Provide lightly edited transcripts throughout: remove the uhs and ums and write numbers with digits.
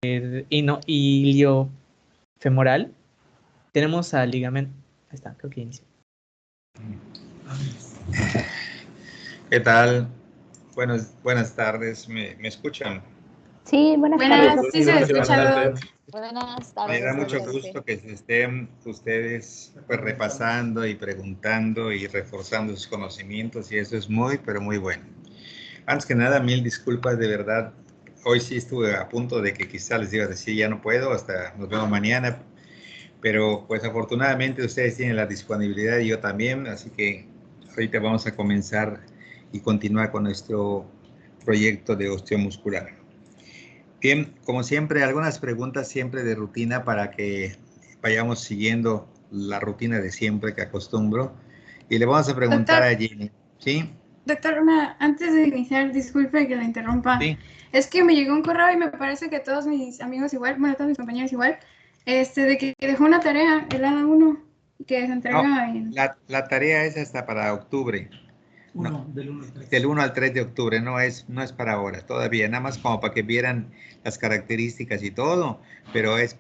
iliofemoral. Tenemos al ligamento. Ahí está, creo que inició. ¿Qué tal? Buenas tardes, ¿me escuchan? Sí, buenas tardes. Sí, se escucha. Buenas tardes. Me da mucho gusto que se estén ustedes pues repasando y preguntando y reforzando sus conocimientos, y eso es muy, pero muy bueno. Antes que nada, mil disculpas, de verdad. Hoy sí estuve a punto de que quizá les iba a decir ya no puedo, hasta nos vemos mañana, pero pues afortunadamente ustedes tienen la disponibilidad y yo también, así que ahorita vamos a comenzar y continuar con nuestro proyecto de osteomuscular. Bien, como siempre, algunas preguntas siempre de rutina para que vayamos siguiendo la rutina de siempre que acostumbro. Y le vamos a preguntar a Jenny, ¿sí? Doctor, antes de iniciar, disculpe que la interrumpa. Sí. Es que me llegó un correo y me parece que todos mis amigos igual, bueno, todos mis compañeros igual, de que dejó una tarea, el A1, que se entrega en... La tarea es hasta para octubre. No, del 1 al 3 de octubre, no es para ahora, todavía, nada más como para que vieran las características y todo, pero es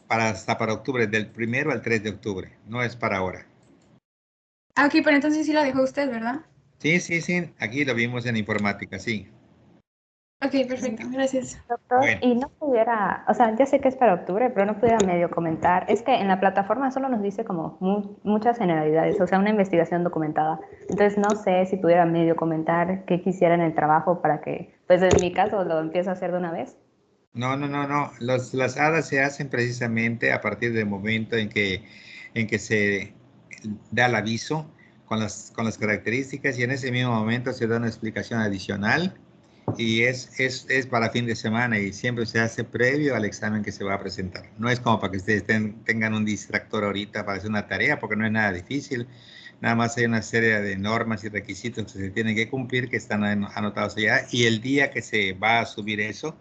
hasta para octubre, del 1 al 3 de octubre, no es para ahora. Ah, ok, pero entonces sí la dejó usted, ¿verdad? Sí, aquí lo vimos en informática, sí. Ok, perfecto, gracias. Doctor, Bueno. y no pudiera, o sea, ya sé que es para octubre, pero no pudiera medio comentar. Es que en la plataforma solo nos dice como muchas generalidades, o sea, una investigación documentada. Entonces no sé si pudiera medio comentar qué quisiera en el trabajo para que, pues en mi caso, lo empiezo a hacer de una vez. No. Las hadas se hacen precisamente a partir del momento en que se da el aviso con las características, y en ese mismo momento se da una explicación adicional, y es para fin de semana, y siempre se hace previo al examen que se va a presentar. No es como para que ustedes tengan un distractor ahorita para hacer una tarea, porque no es nada difícil. Nada más hay una serie de normas y requisitos que se tienen que cumplir, que están anotados allá, y el día que se va a subir eso,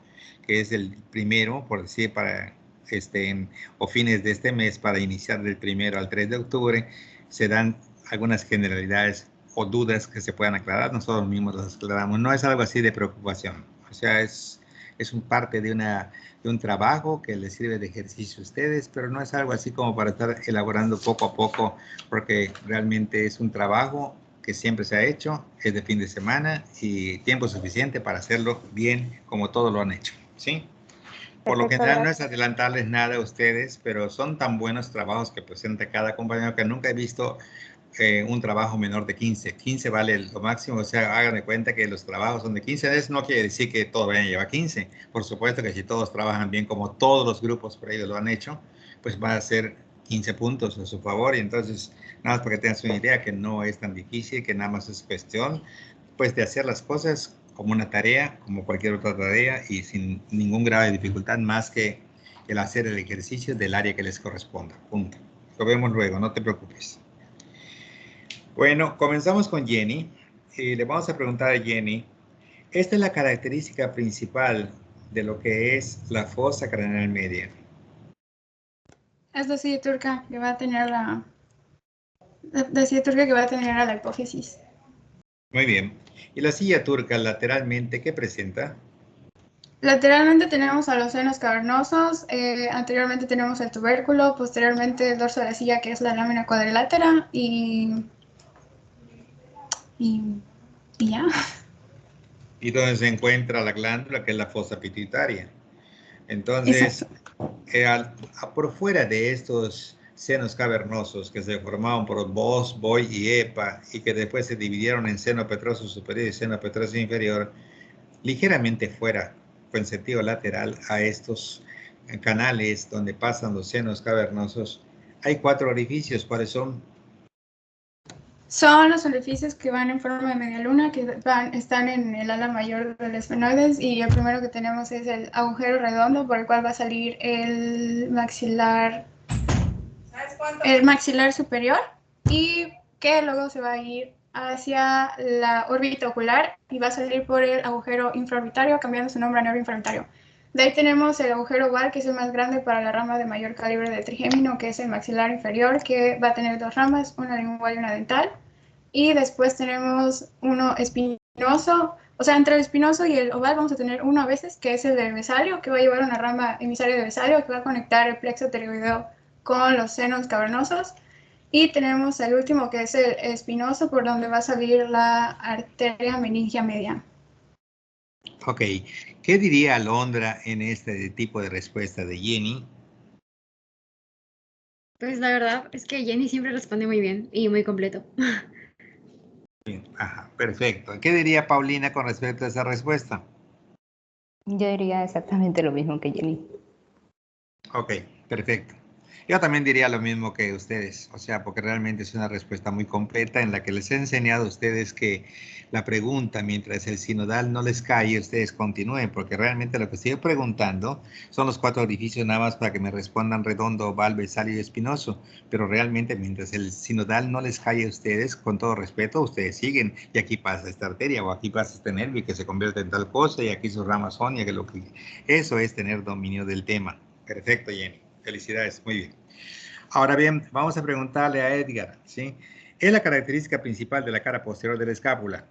que es el 1, por decir, o fines de este mes, para iniciar del 1 al 3 de octubre, se dan algunas generalidades o dudas que se puedan aclarar, nosotros mismos las aclaramos. No es algo así de preocupación, o sea, es un parte de un trabajo que les sirve de ejercicio a ustedes, pero no es algo así como para estar elaborando poco a poco, porque realmente es un trabajo que siempre se ha hecho, es de fin de semana y tiempo suficiente para hacerlo bien como todos lo han hecho, ¿sí? Por lo general no es adelantarles nada a ustedes, pero son tan buenos trabajos que presenta cada compañero que nunca he visto un trabajo menor de 15. 15 vale lo máximo, o sea, hagan de cuenta que los trabajos son de 15. Eso no quiere decir que todos vayan a llevar 15. Por supuesto que si todos trabajan bien, como todos los grupos por ellos lo han hecho, pues va a ser 15 puntos a su favor. Y entonces, nada más para que tengas una idea, que no es tan difícil, que nada más es cuestión pues de hacer las cosas como una tarea, como cualquier otra tarea, y sin ningún grado de dificultad más que el hacer el ejercicio del área que les corresponda. Punto. Lo vemos luego, no te preocupes. Bueno, comenzamos con Jenny. Le vamos a preguntar a Jenny, esta es la característica principal de lo que es la fosa craneal media. Es la silla turca que va a tener la silla turca que va a tener a la hipófisis. Muy bien. ¿Y la silla turca lateralmente qué presenta? Lateralmente tenemos a los senos cavernosos, anteriormente tenemos el tubérculo, posteriormente el dorso de la silla, que es la lámina cuadrilátera, y ya. Y donde se encuentra la glándula, que es la fosa pituitaria. Entonces, por fuera de estos senos cavernosos que se formaron por Bos, Boy y Epa, y que después se dividieron en seno petroso superior y seno petroso inferior, ligeramente fuera, en sentido lateral a estos canales donde pasan los senos cavernosos, hay 4 orificios. ¿Cuáles son? Son los orificios que van en forma de media luna, que están en el ala mayor del esfenoides, y el primero que tenemos es el agujero redondo por el cual va a salir el maxilar superior, y que luego se va a ir hacia la órbita ocular y va a salir por el agujero infraorbitario, cambiando su nombre a nervio infraorbitario. De ahí tenemos el agujero oval, que es el más grande para la rama de mayor calibre del trigémino, que es el maxilar inferior, que va a tener 2 ramas, una lingual y una dental. Y después tenemos uno espinoso, O sea, entre el espinoso y el oval vamos a tener uno a veces, que es el de Vesalio, que va a llevar una rama emisaria de Vesalio, que va a conectar el plexo pterygoideo con los senos cavernosos. Y tenemos el último, que es el espinoso, por donde va a salir la arteria meningia media. Ok, ¿qué diría Alondra en este tipo de respuesta de Jenny? Pues la verdad es que Jenny siempre responde muy bien y muy completo. Ajá, perfecto. ¿Qué diría Paulina con respecto a esa respuesta? Yo diría exactamente lo mismo que Jenny. Ok, perfecto. Yo también diría lo mismo que ustedes, o sea, porque realmente es una respuesta muy completa en la que les he enseñado a ustedes que la pregunta, mientras el sinodal no les cae, ustedes continúen, porque realmente lo que estoy preguntando son los 4 orificios nada más para que me respondan redondo, oval, vesalio y espinoso, pero realmente mientras el sinodal no les cae a ustedes, con todo respeto, ustedes siguen, y aquí pasa esta arteria, o aquí pasa este nervio que se convierte en tal cosa, y aquí sus ramas son, y que lo que... Eso es tener dominio del tema. Perfecto, Jenny. Felicidades, muy bien. Ahora bien, vamos a preguntarle a Edgar, ¿sí? ¿Es la característica principal de la cara posterior de la escápula?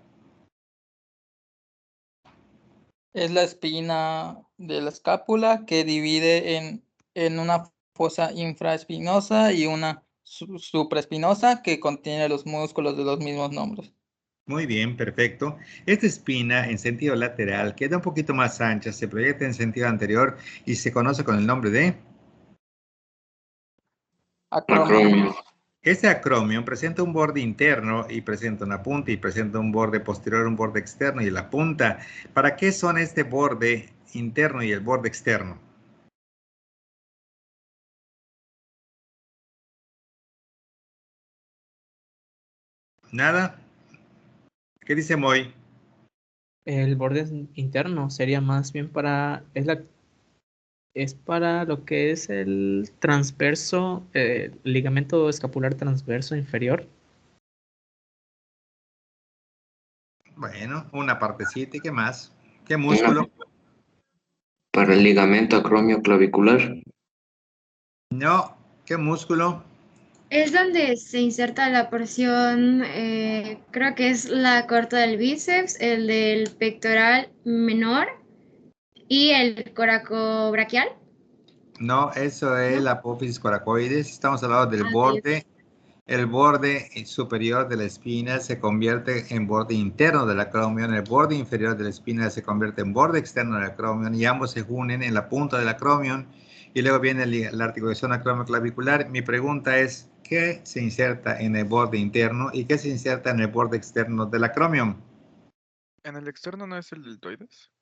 Es la espina de la escápula que divide en una fosa infraespinosa y una supraespinosa que contiene los músculos de los mismos nombres. Muy bien, perfecto. Esta espina en sentido lateral queda un poquito más ancha, se proyecta en sentido anterior y se conoce con el nombre de... Acromio. Este acromio presenta un borde interno y presenta una punta y presenta un borde posterior, un borde externo y la punta. ¿Para qué son este borde interno y el borde externo? ¿Nada? ¿Qué dice Moy? El borde interno sería más bien para, es para lo que es el transverso, ligamento escapular transverso inferior. Bueno, una partecita y ¿qué más? ¿Qué músculo? Para el ligamento acromio clavicular. No, ¿qué músculo? Es donde se inserta la porción, creo que es la corta del bíceps, el del pectoral menor y el coracobraquial. No, eso es ¿No? la apófisis coracoides. Estamos hablando del Ah, borde. El borde superior de la espina se convierte en borde interno del acromion. El borde inferior de la espina se convierte en borde externo del acromion y ambos se unen en la punta del acromion. Y luego viene la articulación acromioclavicular. Mi pregunta es, ¿qué se inserta en el borde interno y qué se inserta en el borde externo del acromion? ¿En el externo no es el deltoides?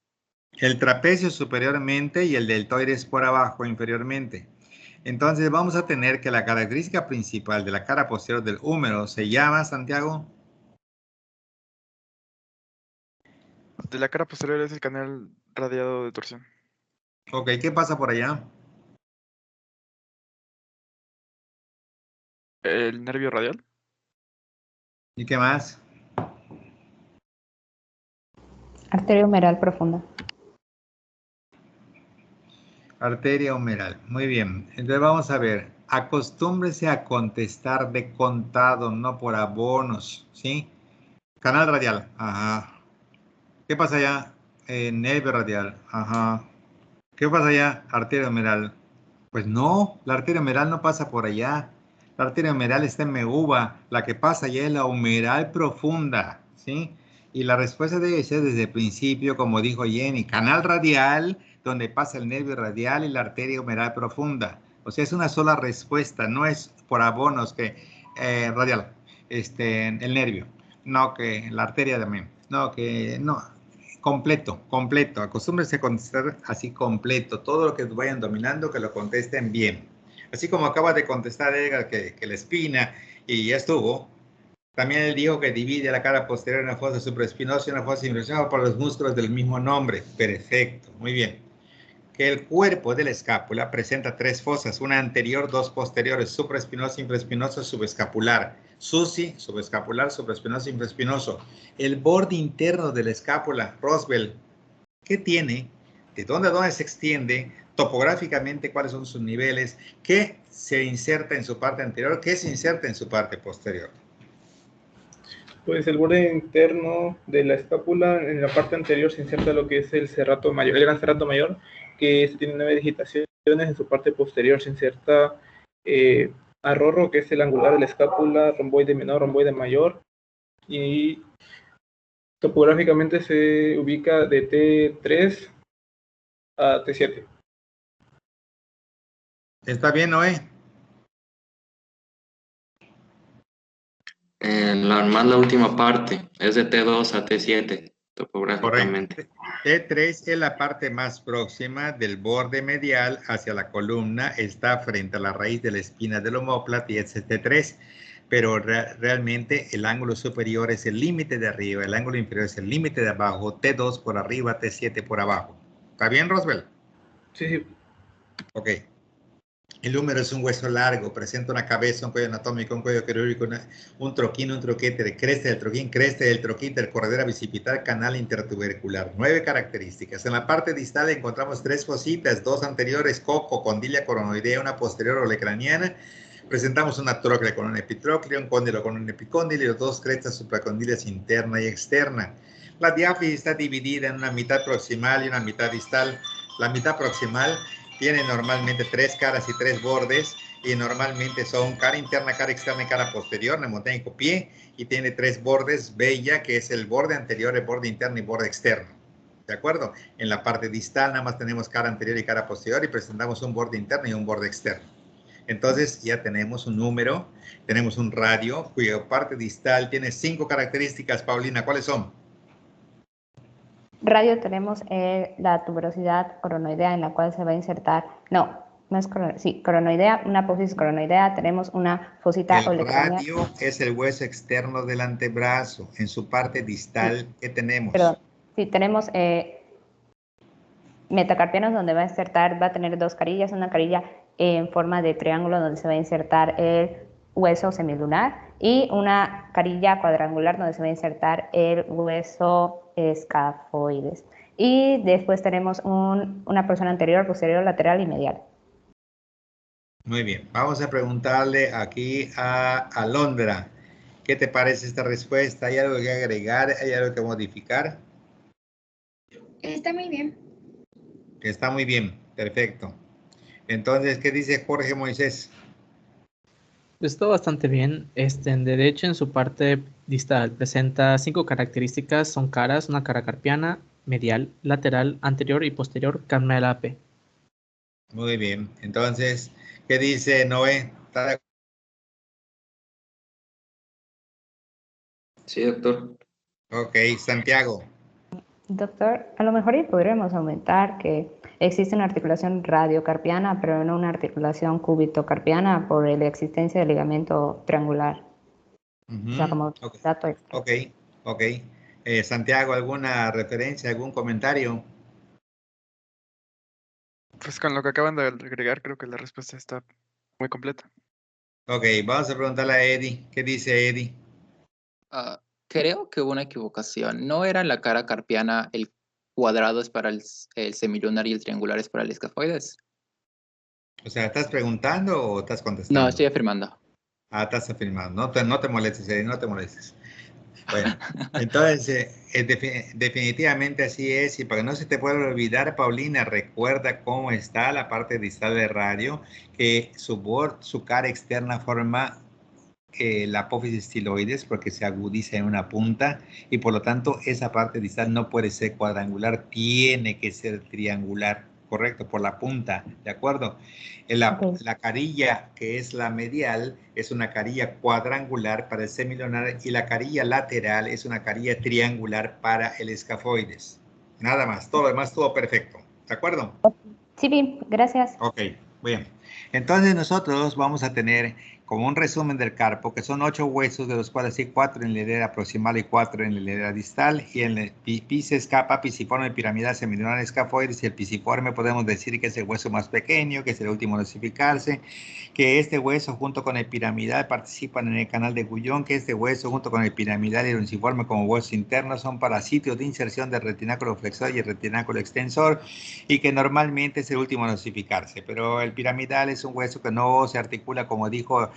El trapecio superiormente y el deltoides por abajo inferiormente. Entonces vamos a tener que la característica principal de la cara posterior del húmero se llama, Santiago. De la cara posterior es el canal radiado de torsión. Ok, ¿qué pasa por allá? ¿El nervio radial? ¿Y qué más? Arteria humeral profunda. Arteria humeral. Muy bien. Entonces vamos a ver. Acostúmbrese a contestar de contado, no por abonos, ¿sí? Canal radial. Ajá. ¿Qué pasa allá? Nervio radial. Ajá. ¿Qué pasa allá? Arteria humeral. Pues no, la arteria humeral no pasa por allá. La arteria humeral está en meguba. La que pasa allá es la humeral profunda, ¿sí? Y la respuesta debe ser desde el principio, como dijo Jenny, canal radial, donde pasa el nervio radial y la arteria humeral profunda. O sea, es una sola respuesta, no es por abonos que radial, el nervio, no que la arteria también, no que no. Completo, completo. Acostúmbrense a contestar así completo. Todo lo que vayan dominando, que lo contesten bien. Así como acaba de contestar Edgar que la espina y ya estuvo. También él dijo que divide la cara posterior en una fosa supraespinosa y una fosa inferior por los músculos del mismo nombre. Perfecto, muy bien. Que el cuerpo de la escápula presenta 3 fosas, una anterior, 2 posteriores, supraespinoso, infraespinoso, subescapular. SUSI, subescapular, supraespinoso, infraespinoso. El borde interno de la escápula, Roswell, ¿qué tiene? ¿De dónde a dónde se extiende? Topográficamente, ¿cuáles son sus niveles? ¿Qué se inserta en su parte anterior? ¿Qué se inserta en su parte posterior? Pues el borde interno de la escápula, en la parte anterior se inserta lo que es el serrato mayor, el gran serrato mayor, que tiene 9 digitaciones. En su parte posterior se inserta arrorro, que es el angular de la escápula, romboide menor, romboide mayor, y topográficamente se ubica de T3 a T7. ¿Está bien, Noé? Más la última parte, es de T2 a T7, topográficamente. Correcto. T3 es la parte más próxima del borde medial hacia la columna, está frente a la raíz de la espina del omóplato y es T3, pero realmente el ángulo superior es el límite de arriba, el ángulo inferior es el límite de abajo, T2 por arriba, T7 por abajo. ¿Está bien, Roswell? Sí, sí. Ok. El húmero es un hueso largo, presenta una cabeza, un cuello anatómico, un cuello quirúrgico, un troquín, un troquete, cresta del troquín, del corredera bicipital, canal intertubercular. 9 características. En la parte distal encontramos 3 fositas, 2 anteriores, coco, condilla coronoidea, una posterior olecraniana. Presentamos una tróclea con un epitrócleo, un cóndilo con un epicóndilo y 2 crestas supracondilias interna y externa. La diáfisis está dividida en una mitad proximal y una mitad distal. La mitad proximal tiene normalmente 3 caras y 3 bordes y normalmente son cara interna, cara externa y cara posterior, mnemotécnico pie, y tiene 3 bordes, bella, que es el borde anterior, el borde interno y borde externo. ¿De acuerdo? En la parte distal nada más tenemos cara anterior y cara posterior y presentamos un borde interno y un borde externo. Entonces ya tenemos un número, tenemos un radio cuya parte distal tiene 5 características. Paulina, ¿cuáles son? Radio tenemos la tuberosidad coronoidea en la cual se va a insertar, no es coronoidea, una apófisis coronoidea, tenemos una fosita El olecraniana. radio es el hueso externo del antebrazo, en su parte distal, sí. ¿Qué tenemos? Perdón, sí, tenemos metacarpianos donde va a tener 2 carillas, una carilla en forma de triángulo donde se va a insertar el hueso semilunar y una carilla cuadrangular donde se va a insertar el hueso escafoides. Y después tenemos una porción anterior, posterior, lateral y medial. Muy bien, vamos a preguntarle aquí a Alondra. ¿Qué te parece esta respuesta? ¿Hay algo que agregar? ¿Hay algo que modificar? Está muy bien. Está muy bien, perfecto. Entonces, ¿qué dice Jorge Moisés? Está bastante bien. De hecho, en su parte distal presenta 5 características. Son caras, una cara carpiana, medial, lateral, anterior y posterior, carmelape. Muy bien. Entonces, ¿qué dice Noé? Sí, doctor. Ok, Santiago. Doctor, a lo mejor podríamos aumentar que existe una articulación radiocarpiana, pero no una articulación cúbito-carpiana por la existencia del ligamento triangular. O sea, como dato extra. Ok. Santiago, ¿alguna referencia, algún comentario? Pues con lo que acaban de agregar, creo que la respuesta está muy completa. Ok, vamos a preguntarle a Eddie. ¿Qué dice Eddie? Creo que hubo una equivocación. No era la cara carpiana, el cuadrado es para el semilunar y el triangular es para el escafoides. O sea, ¿estás preguntando o estás contestando? No, estoy afirmando. Estás afirmando. No te molestes, Eddie, no te molestes. Bueno, entonces, definitivamente así es. Y para que no se te pueda olvidar, Paulina, recuerda cómo está la parte distal del radio, que su cara externa forma la apófisis estiloides porque se agudiza en una punta y por lo tanto esa parte distal no puede ser cuadrangular, tiene que ser triangular, correcto, por la punta, ¿de acuerdo? La carilla que es la medial es una carilla cuadrangular para el semilunar y la carilla lateral es una carilla triangular para el escafoides. Nada más, todo lo demás, todo perfecto, ¿de acuerdo? Sí, bien, gracias. Ok, bien. Entonces nosotros vamos a tener como un resumen del carpo, que son 8 huesos, de los cuales hay 4 en la hilera proximal y 4 en la hilera distal, y en el bíceps, capa, pisiforme, piramidal, semilunar, escafoides, y el pisiforme podemos decir que es el hueso más pequeño, que es el último en ossificarse, que este hueso junto con el piramidal participan en el canal de Guyon, que este hueso junto con el piramidal y el unciforme como huesos internos son para sitios de inserción del retináculo flexor y el retináculo extensor, y que normalmente es el último en ossificarse, pero el piramidal es un hueso que no se articula, como dijo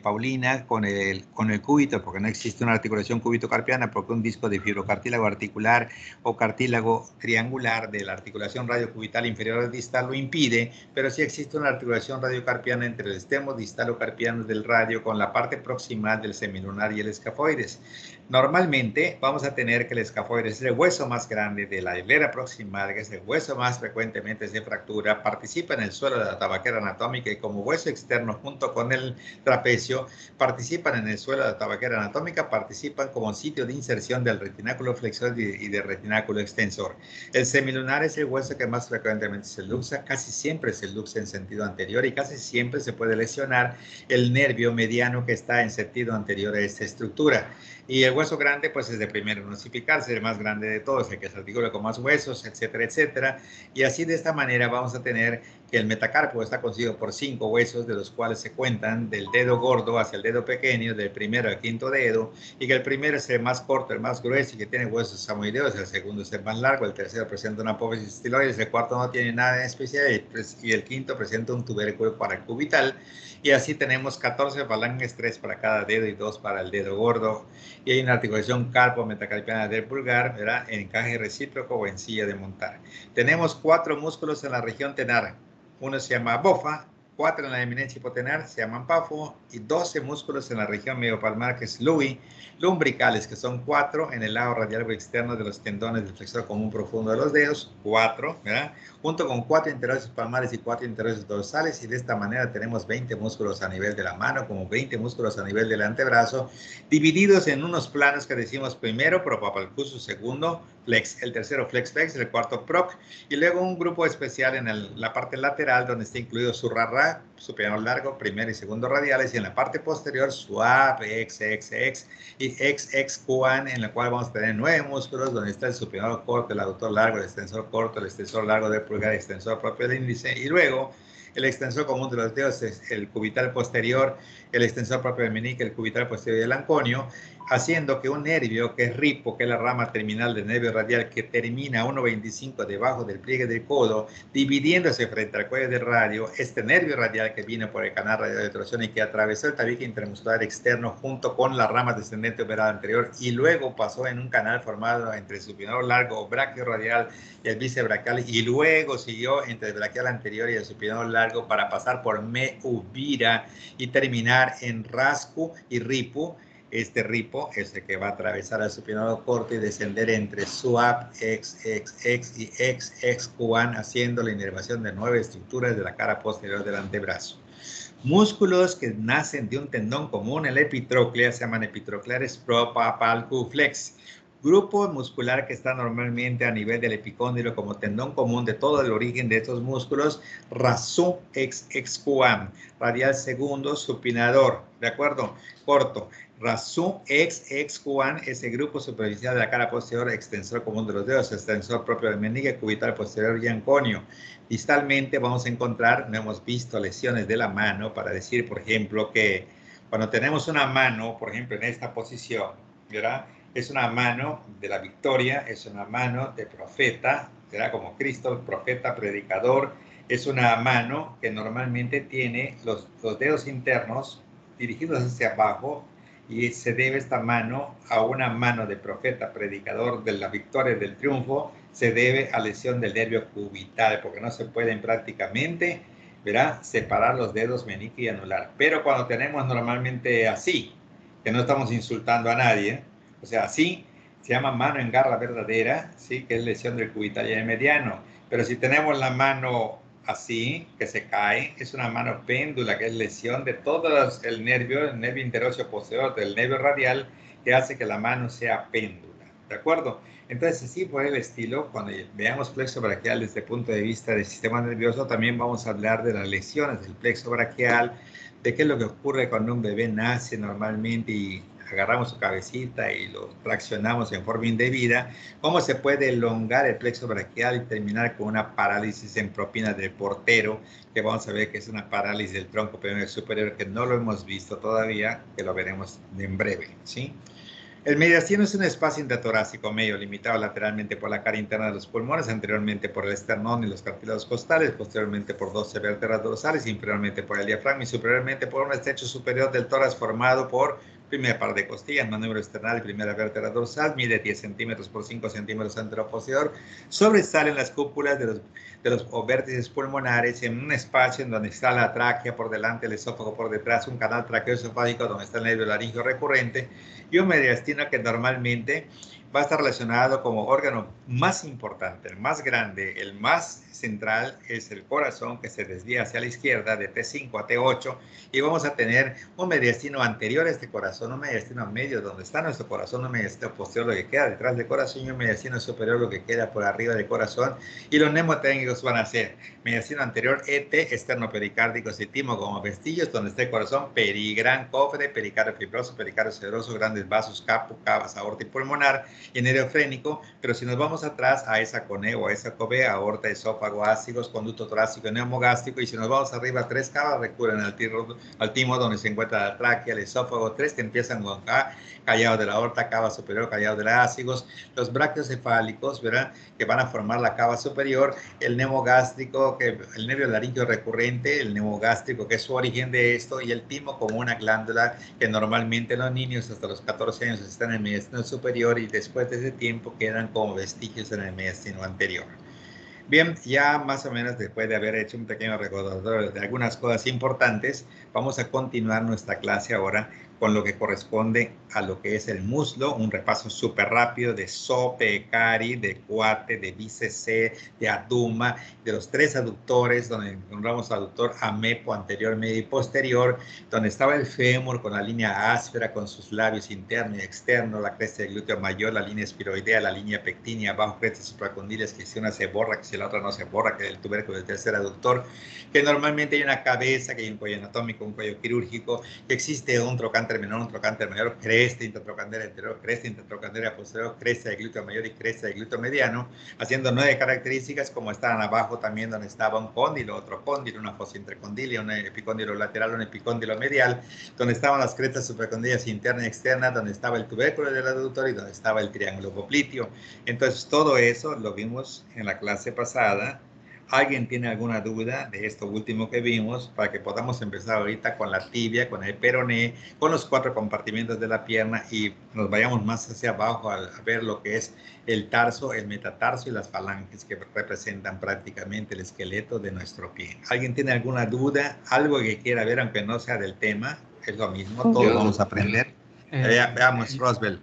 Paulina, con el cúbito, porque no existe una articulación cúbito-carpiana, porque un disco de fibrocartílago articular o cartílago triangular de la articulación radiocubital inferior al distal lo impide, pero sí existe una articulación radiocarpiana entre el extremo distal o carpiano del radio con la parte proximal del semilunar y el escafoides. Normalmente vamos a tener que el escafoides es el hueso más grande de la hilera proximal, que es el hueso más frecuentemente se fractura, participa en el suelo de la tabaquera anatómica y como hueso externo junto con el trapecio participan en el suelo de la tabaquera anatómica, participan como sitio de inserción del retináculo flexor y del retináculo extensor. El semilunar es el hueso que más frecuentemente se luxa, casi siempre se luxa en sentido anterior y casi siempre se puede lesionar el nervio mediano que está en sentido anterior a esta estructura. Y el hueso grande, pues es de primero en osificarse, el más grande de todos, el que se articula con más huesos, etcétera, etcétera. Y así de esta manera vamos a tener que el metacarpo está constituido por 5 huesos, de los cuales se cuentan del dedo gordo hacia el dedo pequeño, del primero al quinto dedo, y que el primero es el más corto, el más grueso y que tiene huesos samoideos, el segundo es el más largo, el tercero presenta una apófisis estiloides, el cuarto no tiene nada en especial y el quinto presenta un tubérculo paracubital. Y así tenemos 14 falanges, 3 para cada dedo y 2 para el dedo gordo. Y hay una articulación carpo-metacarpiana del pulgar, ¿verdad? En encaje recíproco o en silla de montar. Tenemos 4 músculos en la región tenar. Uno se llama bofa, 4 en la eminencia hipotenar, se llaman pafo, y 12 músculos en la región mediopalmar, que es lui, lumbricales, que son 4 en el lado radial externo de los tendones del flexor común profundo de los dedos, 4, ¿verdad? Junto con 4 interosseos palmares y 4 interosseos dorsales, y de esta manera tenemos 20 músculos a nivel de la mano, como 20 músculos a nivel del antebrazo, divididos en unos planos que decimos primero propapalcusus, segundo flex, el tercero flex flex, el cuarto proc, y luego un grupo especial en la parte lateral donde está incluido su rarra, superior largo, primero y segundo radiales, y en la parte posterior suave, XX y XX1, en la cual vamos a tener 9 músculos donde está el superior corto, el aductor largo, el extensor corto, el extensor largo del pulgar, el extensor propio del índice, y luego el extensor común de los dedos es el cubital posterior, el extensor propio del meñique, el cubital posterior del anconio, haciendo que un nervio que es ripo, que es la rama terminal del nervio radial que termina a 1.25 debajo del pliegue del codo, dividiéndose frente al cuello del radio, este nervio radial que viene por el canal radial de torsión y que atravesó el tabique intermuscular externo junto con la rama descendente operada anterior y luego pasó en un canal formado entre el supinador largo o braquio radial y el bíceps braquial y luego siguió entre el braquial anterior y el supinador largo para pasar por meubira y terminar en rascu y ripu. Este ripo es el que va a atravesar el supinador corto y descender entre SUAP, XX y XX1, haciendo la inervación de 9 estructuras de la cara posterior del antebrazo. Músculos que nacen de un tendón común en la epitróclea se llaman epitrocleares propapalcuflex. Grupo muscular que está normalmente a nivel del epicóndilo como tendón común de todo el origen de estos músculos, rasum XX1, radial segundo, supinador, ¿de acuerdo? Corto. Rasum XX1 es el grupo superficial de la cara posterior, extensor común de los dedos, extensor propio del meñique, cubital posterior y anconio. Distalmente vamos a encontrar, no hemos visto lesiones de la mano para decir, por ejemplo, que cuando tenemos una mano, por ejemplo, en esta posición, ¿verdad? Es una mano de la victoria, es una mano de profeta, ¿verdad? Como Cristo, profeta, predicador. Es una mano que normalmente tiene los dedos internos dirigidos hacia abajo y se debe esta mano a una mano de profeta, predicador de la victoria y del triunfo, se debe a lesión del nervio cubital, porque no se pueden prácticamente, ¿verdad?, separar los dedos meñique y anular. Pero cuando tenemos normalmente así, que no estamos insultando a nadie, o sea, así, se llama mano en garra verdadera, ¿sí?, que es lesión del cubital y el mediano. Pero si tenemos la mano así, que se cae, es una mano péndula, que es lesión de todo el nervio interóseo posterior del nervio radial, que hace que la mano sea péndula, ¿de acuerdo? Entonces, así por el estilo, cuando veamos plexo braquial desde el punto de vista del sistema nervioso, también vamos a hablar de las lesiones del plexo braquial, de qué es lo que ocurre cuando un bebé nace normalmente y agarramos su cabecita y lo traccionamos en forma indebida, cómo se puede elongar el plexo braquial y terminar con una parálisis en propina del portero, que vamos a ver que es una parálisis del tronco superior, que no lo hemos visto todavía, que lo veremos en breve, ¿sí? El mediastino es un espacio intratorácico medio limitado lateralmente por la cara interna de los pulmones, anteriormente por el esternón y los cartílagos costales, posteriormente por 12 vértebras dorsales, inferiormente por el diafragma y superiormente por un estrecho superior del tórax formado por primera par de costillas, manubrio esternal y primera vértebra dorsal, mide 10 centímetros por 5 centímetros anteroposterior, sobresalen las cúpulas de los vértices pulmonares en un espacio en donde está la tráquea por delante, el esófago por detrás, un canal traqueoesofágico donde está el nervio laríngeo recurrente y un mediastino que normalmente va a estar relacionado como órgano más importante, el más grande, el más central es el corazón que se desvía hacia la izquierda de T5 a T8 y vamos a tener un mediastino anterior a este corazón, un mediastino medio donde está nuestro corazón, un mediastino posterior lo que queda detrás del corazón y un mediastino superior lo que queda por arriba del corazón y los mnemotécnicos van a ser mediastino anterior ET, externo-pericárdico, timo como vestigios donde está el corazón, gran cofre, pericardio fibroso, pericardio seroso, grandes vasos, capo, cavas, aorta y pulmonar y nerviofrénico, pero si nos vamos atrás a esa cone o a esa cove, aorta, esófago, ácidos, conducto torácico, neumogástrico, y si nos vamos arriba, 3 cavas recurren al timo donde se encuentra la tráquea, el esófago, 3 que empiezan con K, callado de la aorta, cava superior, callado de la ácidos, los brachiocefálicos, ¿verdad? Que van a formar la cava superior, el neumogástrico, que el nervio laríngeo recurrente, el neumogástrico, que es su origen de esto, y el timo como una glándula que normalmente los niños hasta los 14 años están en el mediastino superior y después de ese tiempo quedan como vestigios en el mediastino anterior. Bien, ya más o menos después de haber hecho un pequeño recordatorio de algunas cosas importantes, vamos a continuar nuestra clase ahora con lo que corresponde a lo que es el muslo, un repaso súper rápido de sope, de cari, de cuate, de bíceps, de aduma, de los 3 aductores, donde encontramos aductor amepo anterior, medio y posterior, donde estaba el fémur con la línea áspera, con sus labios interno y externo, la cresta del glúteo mayor, la línea espiroidea, la línea pectínea, abajo crestas supracondiles, que si una se borra, que si la otra no se borra, que es el tubérculo del tercer aductor, que normalmente hay una cabeza, que hay un cuello anatómico, un cuello quirúrgico, que existe un trocánter menor, un trocánter mayor, cresta intertrocandera anterior, cresta intertrocandera posterior, cresta de glúteo mayor y cresta de glúteo mediano, haciendo 9 características como estaban abajo también donde estaba un cóndilo, otro cóndilo, una fosa intercondilia, un epicóndilo lateral, un epicóndilo medial, donde estaban las crestas supracondilias interna y externa, donde estaba el tubérculo del aductor y donde estaba el triángulo popliteo. Entonces todo eso lo vimos en la clase pasada. ¿Alguien tiene alguna duda de esto último que vimos para que podamos empezar ahorita con la tibia, con el peroné, con los 4 compartimentos de la pierna y nos vayamos más hacia abajo a ver lo que es el tarso, el metatarso y las falanges que representan prácticamente el esqueleto de nuestro pie? ¿Alguien tiene alguna duda? Algo que quiera ver aunque no sea del tema, es lo mismo, todos vamos a aprender. Veamos, Roswell.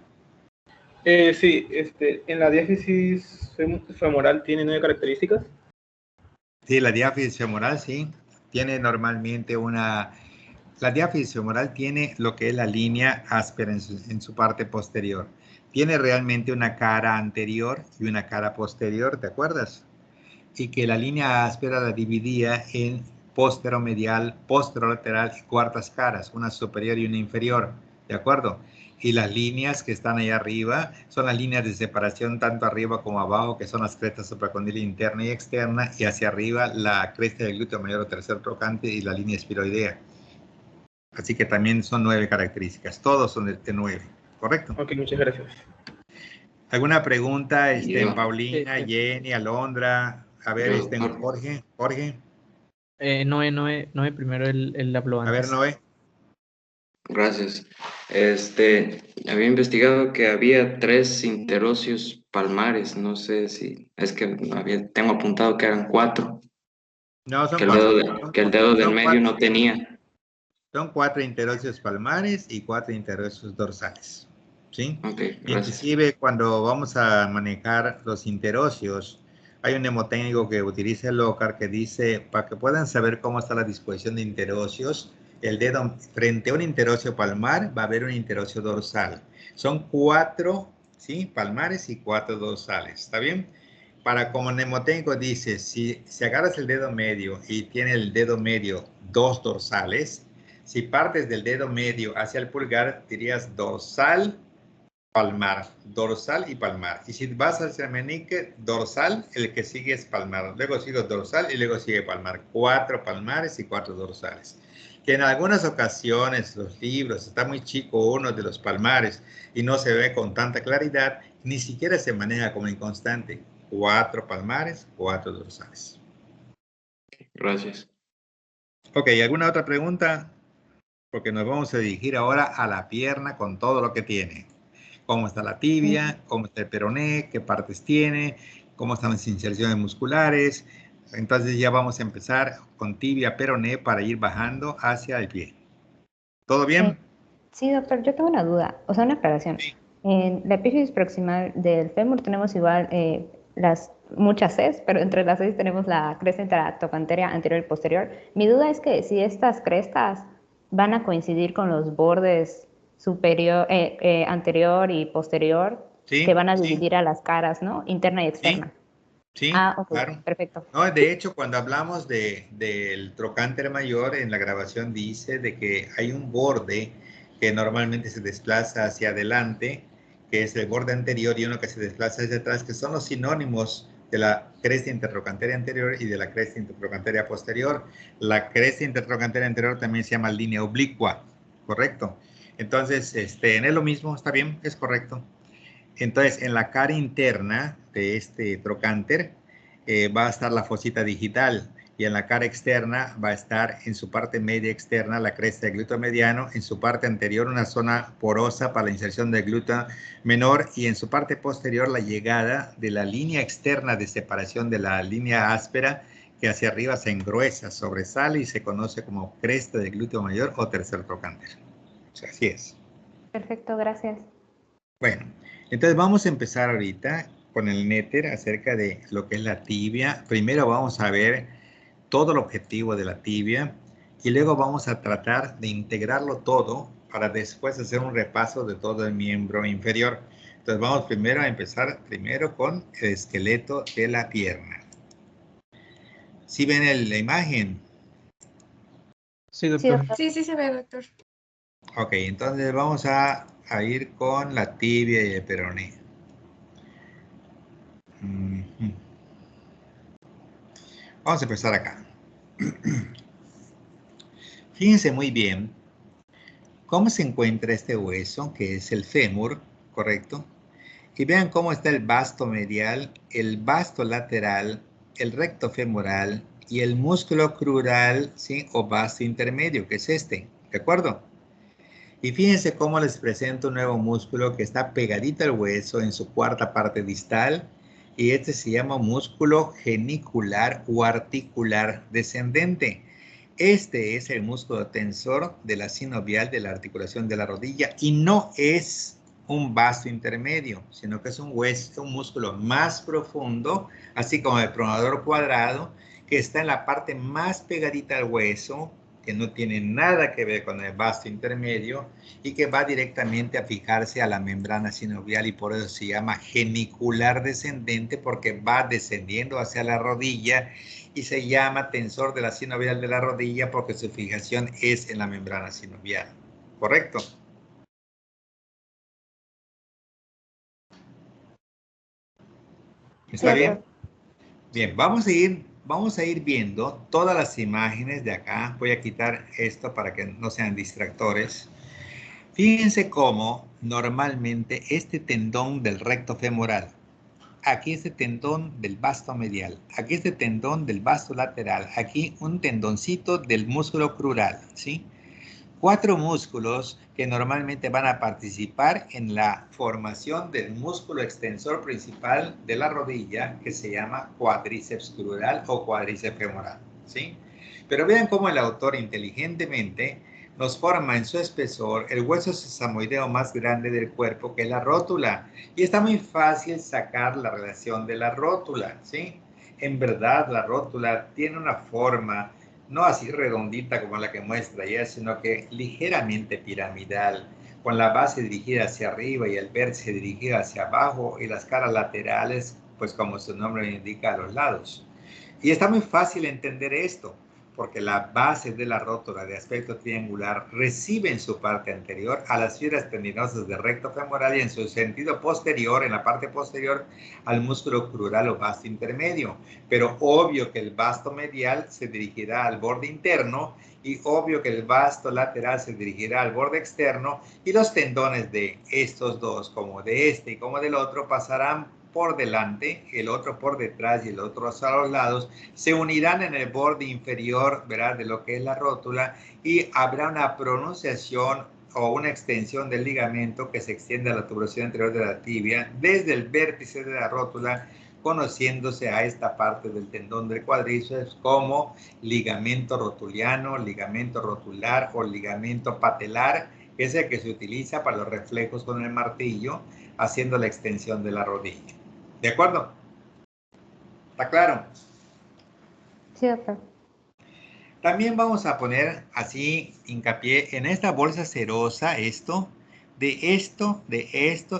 Sí, en la diáfisis femoral tiene 9 características. Sí, la diáfisis femoral, sí, tiene normalmente una... La diáfisis femoral tiene lo que es la línea áspera en su parte posterior. Tiene realmente una cara anterior y una cara posterior, ¿te acuerdas? Y que la línea áspera la dividía en posteromedial, posterolateral y cuartas caras, una superior y una inferior, ¿de acuerdo? Y las líneas que están ahí arriba son las líneas de separación tanto arriba como abajo, que son las crestas supracondiliar interna y externa, y hacia arriba la cresta del glúteo mayor o tercer trocante y la línea espiroidea. Así que también son 9 características, todos son de 9, ¿correcto? Ok, muchas gracias. ¿Alguna pregunta, Paulina, Jenny, Alondra? A ver, Jorge. Noé primero él habló antes. A ver, Noé. Gracias. Había investigado que había 3 interóseos palmares. No sé si es que tengo apuntado que eran 4. No, son que 4. El dedo del medio no tenía. Son 4 interóseos palmares y 4 interóseos dorsales. ¿Sí? Okay, inclusive cuando vamos a manejar los interóseos, hay un mnemotécnico que utiliza el LOCAR que dice, para que puedan saber cómo está la disposición de interóseos, el dedo frente a un interóseo palmar va a haber un interóseo dorsal. Son 4, ¿sí? Palmares y 4 dorsales, ¿está bien? Para como mnemotécnico dice, si agarras el dedo medio y tiene el dedo medio 2 dorsales, si partes del dedo medio hacia el pulgar, dirías dorsal, palmar, dorsal y palmar. Y si vas hacia el meñique, dorsal, el que sigue es palmar. Luego sigue dorsal y luego sigue palmar. 4 palmares y 4 dorsales. que en algunas ocasiones los libros, está muy chico uno de los palmares y no se ve con tanta claridad, ni siquiera se maneja como inconstante. 4 palmares, 4 dorsales. Gracias. Ok, ¿alguna otra pregunta? Porque nos vamos a dirigir ahora a la pierna con todo lo que tiene. Cómo está la tibia, cómo está el peroné, qué partes tiene, cómo están las inserciones musculares. Entonces ya vamos a empezar con tibia, peroné para ir bajando hacia el pie. ¿Todo bien? Sí, doctor, yo tengo una duda, o sea, una aclaración. Sí. En la epífisis proximal del fémur tenemos igual muchas Cs, pero entre las Cs tenemos la cresta intertrochantea anterior y posterior. Mi duda es que si estas crestas van a coincidir con los bordes anterior y posterior, Sí, que van a sí, dividir a las caras, ¿no? Interna y externa. sí, Ok, claro. perfecto. No, de hecho, cuando hablamos del trocánter mayor, en la grabación dice de que hay un borde que normalmente se desplaza hacia adelante, que es el borde anterior, y uno que se desplaza hacia atrás, que son los sinónimos de la cresta intertrochantea anterior y de la cresta intertrochantea posterior. La cresta intertrochantea anterior también se llama línea oblicua, ¿correcto? Entonces, no es lo mismo, está bien, es correcto. Entonces, en la cara interna de este trocánter va a estar la fosita digital, y en la cara externa va a estar en su parte media externa la cresta del glúteo mediano, en su parte anterior una zona porosa para la inserción del glúteo menor, y en su parte posterior la llegada de la línea externa de separación de la línea áspera, que hacia arriba se engruesa, sobresale y se conoce como cresta del glúteo mayor o tercer trocánter. O sea, así es. Perfecto, gracias. Bueno, entonces vamos a empezar ahorita con el néter acerca de lo que es la tibia. Primero vamos a ver todo el objetivo de la tibia y luego vamos a tratar de integrarlo todo para después hacer un repaso de todo el miembro inferior. Entonces vamos primero a empezar con el esqueleto de la pierna. ¿Sí ven la imagen? Sí, doctor. Sí, sí se ve, doctor. Ok, entonces vamos a ir con la tibia y el peroné. Vamos a empezar acá. Fíjense muy bien cómo se encuentra este hueso, que es el fémur, ¿correcto? Y vean cómo está el vasto medial, el vasto lateral, el recto femoral y el músculo crural, ¿sí? O vasto intermedio, que es este, ¿de acuerdo? Y fíjense cómo les presento un nuevo músculo que está pegadito al hueso en su cuarta parte distal, y este se llama músculo genicular o articular descendente. Este es el músculo tensor de la sinovial de la articulación de la rodilla y no es un vasto intermedio, sino que es un músculo más profundo, así como el pronador cuadrado, que está en la parte más pegadita al hueso, que no tiene nada que ver con el vasto intermedio y que va directamente a fijarse a la membrana sinovial, y por eso se llama genicular descendente, porque va descendiendo hacia la rodilla, y se llama tensor de la sinovial de la rodilla porque su fijación es en la membrana sinovial. ¿Correcto? ¿Está bien? Bien, vamos a ir viendo todas las imágenes de acá. Voy a quitar esto para que no sean distractores. Fíjense cómo normalmente este tendón del recto femoral, aquí este tendón del vasto medial, aquí este tendón del vasto lateral, aquí un tendoncito del músculo crural, ¿sí? 4 músculos que normalmente van a participar en la formación del músculo extensor principal de la rodilla, que se llama cuádriceps crural o cuádriceps femoral, ¿sí? Pero vean cómo el autor inteligentemente nos forma en su espesor el hueso sesamoideo más grande del cuerpo, que es la rótula. Y está muy fácil sacar la relación de la rótula, ¿sí? En verdad, la rótula tiene una forma no así redondita como la que muestra ella, sino que ligeramente piramidal, con la base dirigida hacia arriba y el vértice dirigido hacia abajo, y las caras laterales, pues como su nombre indica, a los lados. Y está muy fácil entender esto, porque la base de la rótula de aspecto triangular recibe en su parte anterior a las fibras tendinosas del recto femoral y en su sentido posterior, en la parte posterior, al músculo crural o vasto intermedio. Pero obvio que el vasto medial se dirigirá al borde interno y obvio que el vasto lateral se dirigirá al borde externo y los tendones de estos dos, como de este y como del otro, pasarán por delante, el otro por detrás y el otro hacia los lados, se unirán en el borde inferior, ¿verdad?, de lo que es la rótula y habrá una pronunciación o una extensión del ligamento que se extiende a la tuberosidad anterior de la tibia desde el vértice de la rótula, conociéndose a esta parte del tendón del cuádriceps como ligamento rotuliano, ligamento rotular o ligamento patelar, que es el que se utiliza para los reflejos con el martillo, haciendo la extensión de la rodilla. ¿De acuerdo? ¿Está claro? Sí, doctor. También vamos a poner así hincapié en esta bolsa serosa, de esto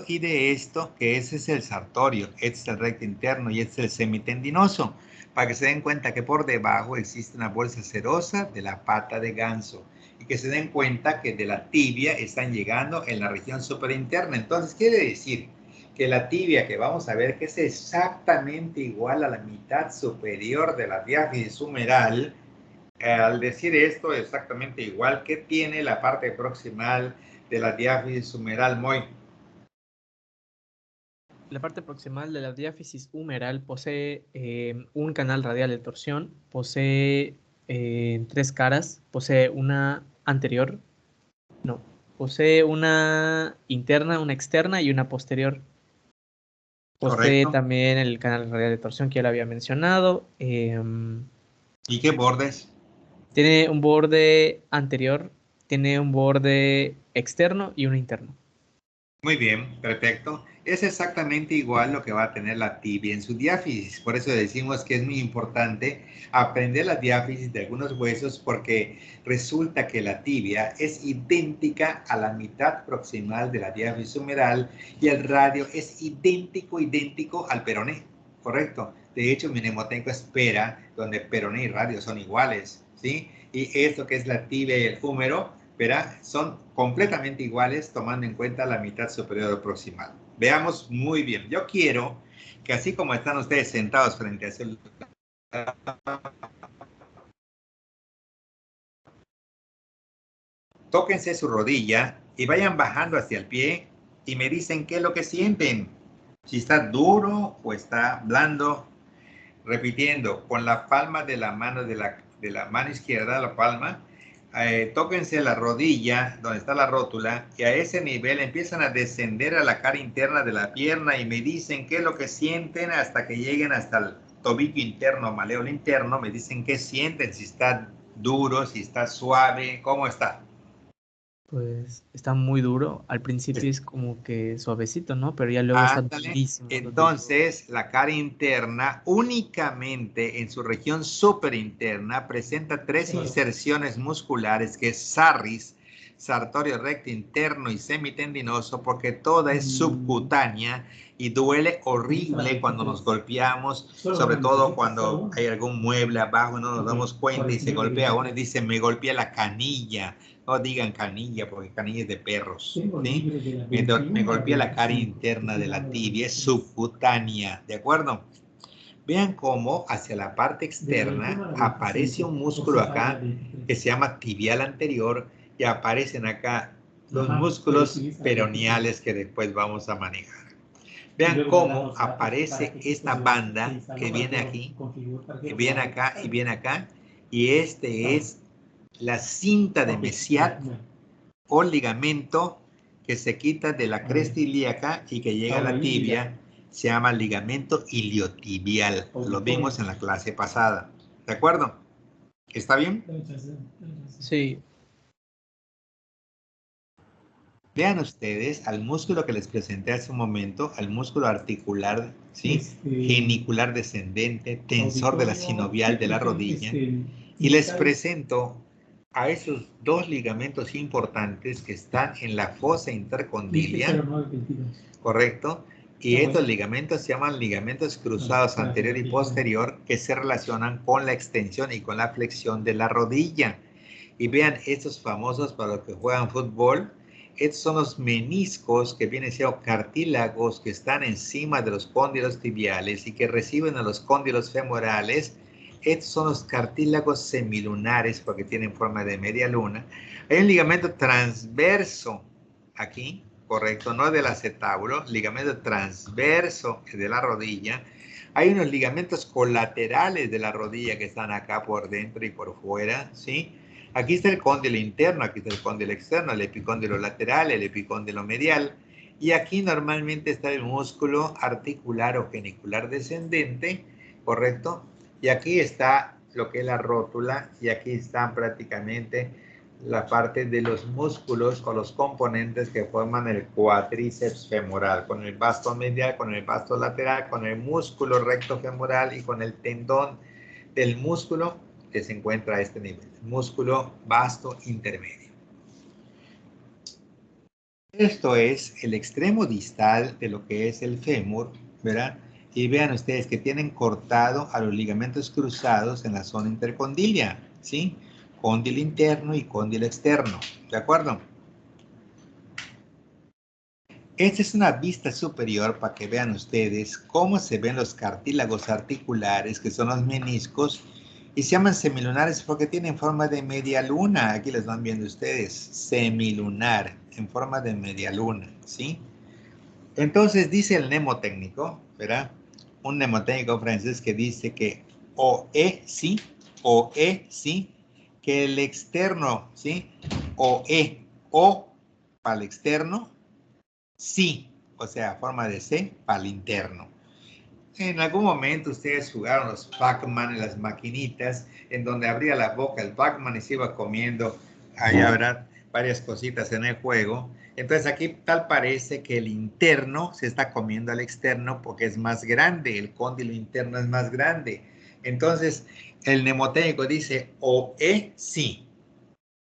y de esto, que ese es el sartorio, este es el recto interno y este es el semitendinoso, para que se den cuenta que por debajo existe una bolsa serosa de la pata de ganso y que se den cuenta que de la tibia están llegando en la región superinterna. Entonces quiere decir que la tibia que vamos a ver que es exactamente igual a la mitad superior de la diáfisis humeral, al decir esto exactamente igual, ¿qué tiene la parte proximal de la diáfisis humeral, Moy? La parte proximal de la diáfisis humeral posee un canal radial de torsión, posee 3 caras, posee una anterior, no, posee una interna, una externa y una posterior. Posee Correcto. también el canal radial de torsión que ya lo había mencionado. ¿Y qué bordes? Tiene un borde anterior, tiene un borde externo y uno interno. Muy bien, perfecto. Es exactamente igual lo que va a tener la tibia en su diáfisis. Por eso decimos que es muy importante aprender la diáfisis de algunos huesos porque resulta que la tibia es idéntica a la mitad proximal de la diáfisis humeral y el radio es idéntico al peroné, ¿correcto? De hecho, mi mnemotécnico espera donde peroné y radio son iguales, ¿sí? Y esto que es la tibia y el húmero, verá, son completamente iguales tomando en cuenta la mitad superior o proximal. Veamos muy bien. Yo quiero que así como están ustedes sentados frente a su... tóquense su rodilla y vayan bajando hacia el pie y me dicen qué es lo que sienten. Si está duro o está blando. Repitiendo, con la palma de la mano de la mano izquierda, la palma, tóquense la rodilla, donde está la rótula, y a ese nivel empiezan a descender a la cara interna de la pierna y me dicen qué es lo que sienten hasta que lleguen hasta el tobillo interno, maléolo interno, me dicen qué sienten, si está duro, si está suave, cómo está. Pues está muy duro. Al principio es como que suavecito, ¿no? Pero ya luego está durísimo. Entonces, la cara interna únicamente en su región superinterna presenta 3 inserciones musculares que es sarris, sartorio recto interno y semitendinoso, porque toda es subcutánea y duele horrible cuando nos golpeamos, sobre todo cuando hay algún mueble abajo y no nos damos cuenta y se golpea uno y dice, me golpeé la canilla. No digan canilla, porque canilla es de perros, ¿sí? Me golpeé la cara interna de la tibia, es subcutánea, ¿de acuerdo? Vean cómo hacia la parte externa aparece un músculo acá que se llama tibial anterior y aparecen acá los músculos peroneales que después vamos a manejar. Vean cómo aparece esta banda que viene aquí, que viene acá y viene acá, y este es la cinta de Messiat o ligamento que se quita de la cresta ilíaca y que llega a la tibia, se llama ligamento iliotibial. Lo vimos en la clase pasada. ¿De acuerdo? ¿Está bien? Sí. Vean ustedes al músculo que les presenté hace un momento, al músculo articular, ¿sí? Genicular descendente, tensor de la sinovial de la rodilla, y les presento a esos 2 ligamentos importantes que están en la fosa intercondilia, ¿correcto? Y estos ligamentos se llaman ligamentos cruzados anterior y posterior, que se relacionan con la extensión y con la flexión de la rodilla. Y vean estos famosos para los que juegan fútbol. Estos son los meniscos que vienen siendo cartílagos que están encima de los cóndilos tibiales y que reciben a los cóndilos femorales. Estos son los cartílagos semilunares porque tienen forma de media luna. Hay un ligamento transverso aquí, correcto, no del acetábulo, ligamento transverso de la rodilla. Hay unos ligamentos colaterales de la rodilla que están acá por dentro y por fuera, ¿sí? Aquí está el cóndilo interno, aquí está el cóndilo externo, el epicóndilo lateral, el epicóndilo medial. Y aquí normalmente está el músculo articular o genicular descendente, ¿correcto? Y aquí está lo que es la rótula y aquí están prácticamente la parte de los músculos o los componentes que forman el cuádriceps femoral, con el vasto medial, con el vasto lateral, con el músculo recto femoral y con el tendón del músculo que se encuentra a este nivel, músculo vasto intermedio. Esto es el extremo distal de lo que es el fémur, ¿verdad? Y vean ustedes que tienen cortado a los ligamentos cruzados en la zona intercondilia, ¿sí? Cóndilo interno y cóndilo externo, ¿de acuerdo? Esta es una vista superior para que vean ustedes cómo se ven los cartílagos articulares, que son los meniscos, y se llaman semilunares porque tienen forma de media luna. Aquí les van viendo ustedes, semilunar, en forma de media luna, ¿sí? Entonces dice el mnemotécnico, ¿verdad? Un mnemotécnico francés que dice que sí, sí, que el externo, ¿sí? O para el externo, sí, o sea, forma de C para el interno. En algún momento ustedes jugaron los Pac-Man en las maquinitas, en donde abría la boca el Pac-Man y se iba comiendo, allá habrá varias cositas en el juego. Entonces aquí tal parece que el interno se está comiendo al externo porque es más grande, el cóndilo interno es más grande. Entonces el mnemotécnico dice sí,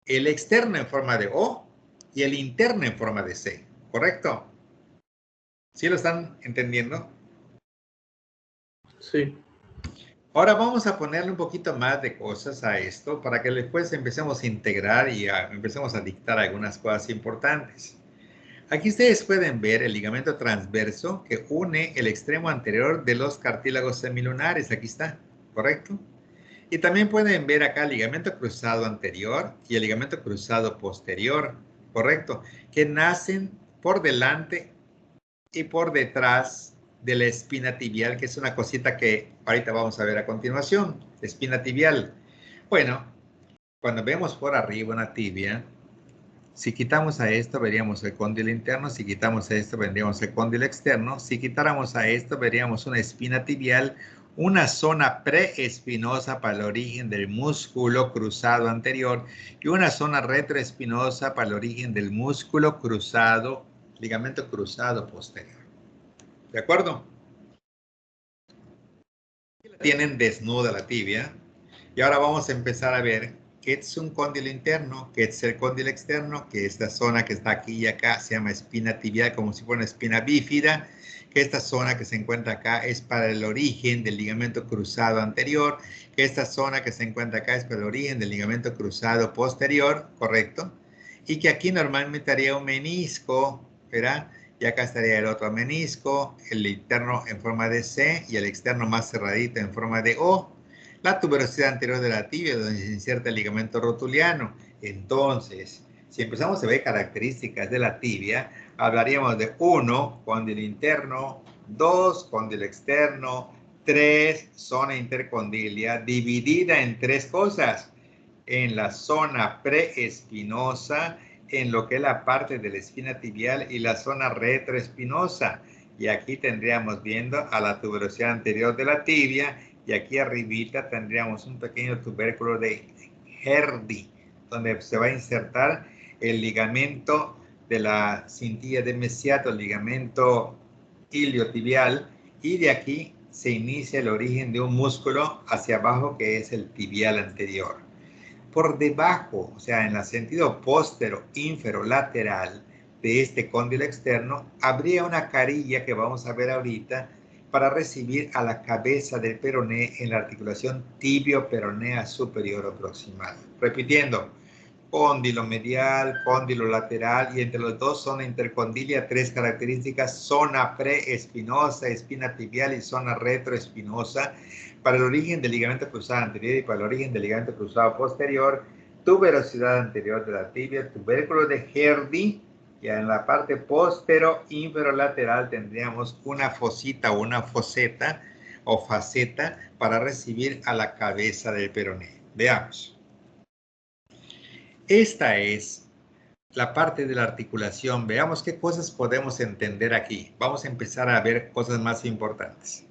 el externo en forma de O y el interno en forma de C, ¿correcto? ¿Sí lo están entendiendo? Sí. Ahora vamos a ponerle un poquito más de cosas a esto para que después empecemos a integrar y empecemos a dictar algunas cosas importantes. Aquí ustedes pueden ver el ligamento transverso que une el extremo anterior de los cartílagos semilunares. Aquí está, ¿correcto? Y también pueden ver acá el ligamento cruzado anterior y el ligamento cruzado posterior, ¿correcto? Que nacen por delante y por detrás de la espina tibial, que es una cosita que ahorita vamos a ver a continuación, espina tibial. Bueno, cuando vemos por arriba una tibia, si quitamos a esto, veríamos el cóndilo interno, si quitamos a esto, veríamos el cóndilo externo, si quitáramos a esto, veríamos una espina tibial, una zona preespinosa para el origen del músculo cruzado anterior y una zona retroespinosa para el origen del músculo cruzado, ligamento cruzado posterior. ¿De acuerdo? Tienen desnuda la tibia. Y ahora vamos a empezar a ver qué es un cóndilo interno, qué es el cóndilo externo, que esta zona que está aquí y acá se llama espina tibial, como si fuera una espina bífida, que esta zona que se encuentra acá es para el origen del ligamento cruzado anterior, que esta zona que se encuentra acá es para el origen del ligamento cruzado posterior, ¿correcto? Y que aquí normalmente haría un menisco, ¿verdad? Y acá estaría el otro menisco, el interno en forma de C y el externo más cerradito en forma de O. La tuberosidad anterior de la tibia, donde se inserta el ligamento rotuliano. Entonces, si empezamos a ver características de la tibia, hablaríamos de 1, cóndilo interno, 2, cóndilo externo, 3, zona intercondilia, dividida en 3 cosas. En la zona preespinosa, en lo que es la parte de la espina tibial y la zona retroespinosa. Y aquí tendríamos viendo a la tuberosidad anterior de la tibia y aquí arribita tendríamos un pequeño tubérculo de Herdy, donde se va a insertar el ligamento de la cintilla de Mesiato, el ligamento iliotibial, y de aquí se inicia el origen de un músculo hacia abajo que es el tibial anterior. Por debajo, o sea, en el sentido póstero, ínfero, lateral, de este cóndilo externo, habría una carilla que vamos a ver ahorita para recibir a la cabeza del peroné en la articulación tibio-peronea superior o proximal. Repitiendo, cóndilo medial, cóndilo lateral, y entre los dos zona intercondilia, 3 características: zona preespinosa, espina tibial, y zona retroespinosa. Para el origen del ligamento cruzado anterior y para el origen del ligamento cruzado posterior, tuberosidad anterior de la tibia, tubérculo de Herdy, y en la parte postero-inferolateral tendríamos una fosita o una foseta o faceta para recibir a la cabeza del peroné. Veamos. Esta es la parte de la articulación. Veamos qué cosas podemos entender aquí. Vamos a empezar a ver cosas más importantes.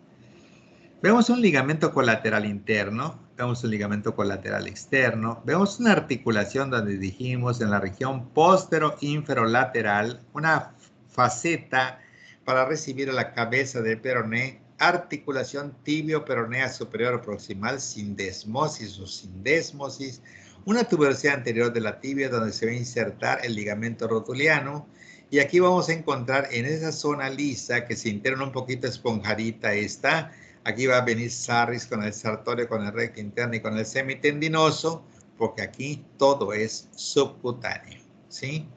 Vemos un ligamento colateral interno, vemos un ligamento colateral externo, vemos una articulación donde dijimos en la región postero-inferolateral, una faceta para recibir a la cabeza del peroné, articulación tibio-peronea superior o proximal, sindesmosis o sindesmosis, una tuberosidad anterior de la tibia donde se va a insertar el ligamento rotuliano, y aquí vamos a encontrar en esa zona lisa que se interna un poquito esponjadita esta. Aquí va a venir sarris con el sartorio, con el recto interno y con el semitendinoso, porque aquí todo es subcutáneo, ¿sí?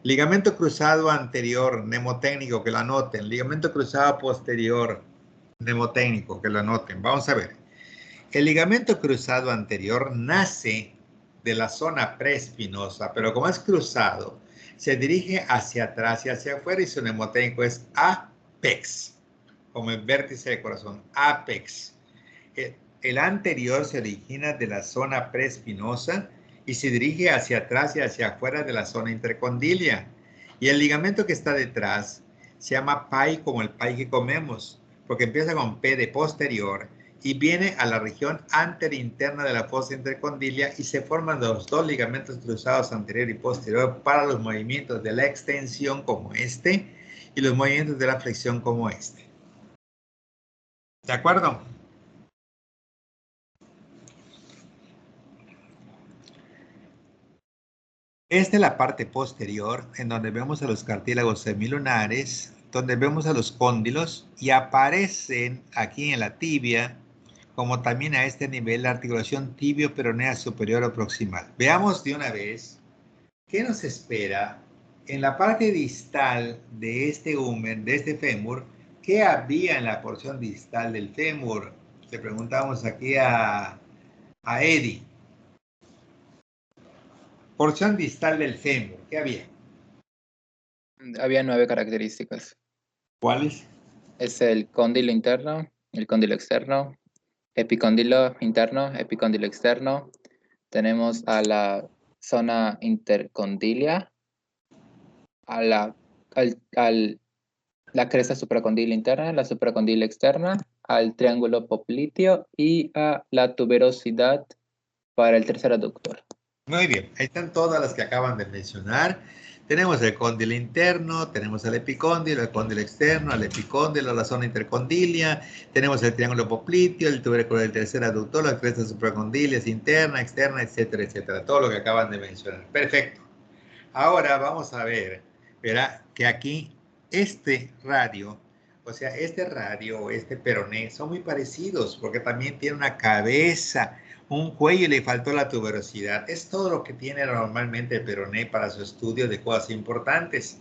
Ligamento cruzado anterior, mnemotécnico, que lo anoten. Ligamento cruzado posterior, mnemotécnico, que lo anoten. Vamos a ver. El ligamento cruzado anterior nace de la zona preespinosa, pero como es cruzado, se dirige hacia atrás y hacia afuera, y su mnemotécnico es apex, como el vértice del corazón, apex. El anterior se origina de la zona preespinosa y se dirige hacia atrás y hacia afuera de la zona intercondilia. Y el ligamento que está detrás se llama pie, como el pie que comemos, porque empieza con P de posterior y viene a la región anterinterna de la fosa intercondilia, y se forman los dos ligamentos cruzados anterior y posterior para los movimientos de la extensión como este y los movimientos de la flexión como este. ¿De acuerdo? Esta es la parte posterior, en donde vemos a los cartílagos semilunares, donde vemos a los cóndilos, y aparecen aquí en la tibia, como también a este nivel, la articulación tibio-peronea superior o proximal. Veamos de una vez qué nos espera en la parte distal de este humen, de este fémur. ¿Qué había en la porción distal del fémur? Le preguntamos aquí a Eddie. Porción distal del fémur, ¿qué había? Había 9 características. ¿Cuáles? Es el cóndilo interno, el cóndilo externo, epicóndilo interno, epicóndilo externo. Tenemos a la zona intercondilia, a la cresta supracondilia interna, la supracondilia externa, al triángulo popliteo y a la tuberosidad para el tercer aductor. Muy bien, ahí están todas las que acaban de mencionar. Tenemos el cóndilo interno, tenemos el epicóndilo, el cóndilo externo, el epicóndilo, la zona intercondilia, tenemos el triángulo popliteo, el tubérculo del tercer aductor, las crestas supracondilias interna, externa, etcétera, etcétera. Todo lo que acaban de mencionar. Perfecto. Ahora vamos a ver, verá que aquí este radio, o sea, este radio o este peroné son muy parecidos porque también tiene una cabeza, un cuello, y le faltó la tuberosidad. Es todo lo que tiene normalmente el peroné para su estudio de cosas importantes.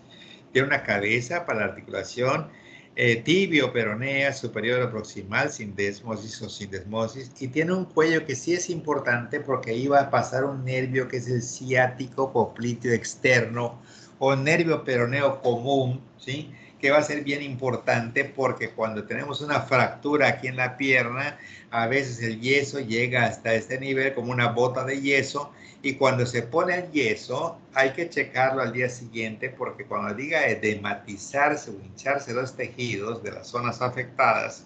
Tiene una cabeza para la articulación tibio-peronea superior o proximal, sindesmosis o sindesmosis, y tiene un cuello que sí es importante porque ahí va a pasar un nervio que es el ciático popliteo externo o nervio peroneo común, ¿sí? Que va a ser bien importante porque cuando tenemos una fractura aquí en la pierna, a veces el yeso llega hasta este nivel como una bota de yeso, y cuando se pone el yeso hay que checarlo al día siguiente, porque cuando diga edematizarse o hincharse los tejidos de las zonas afectadas,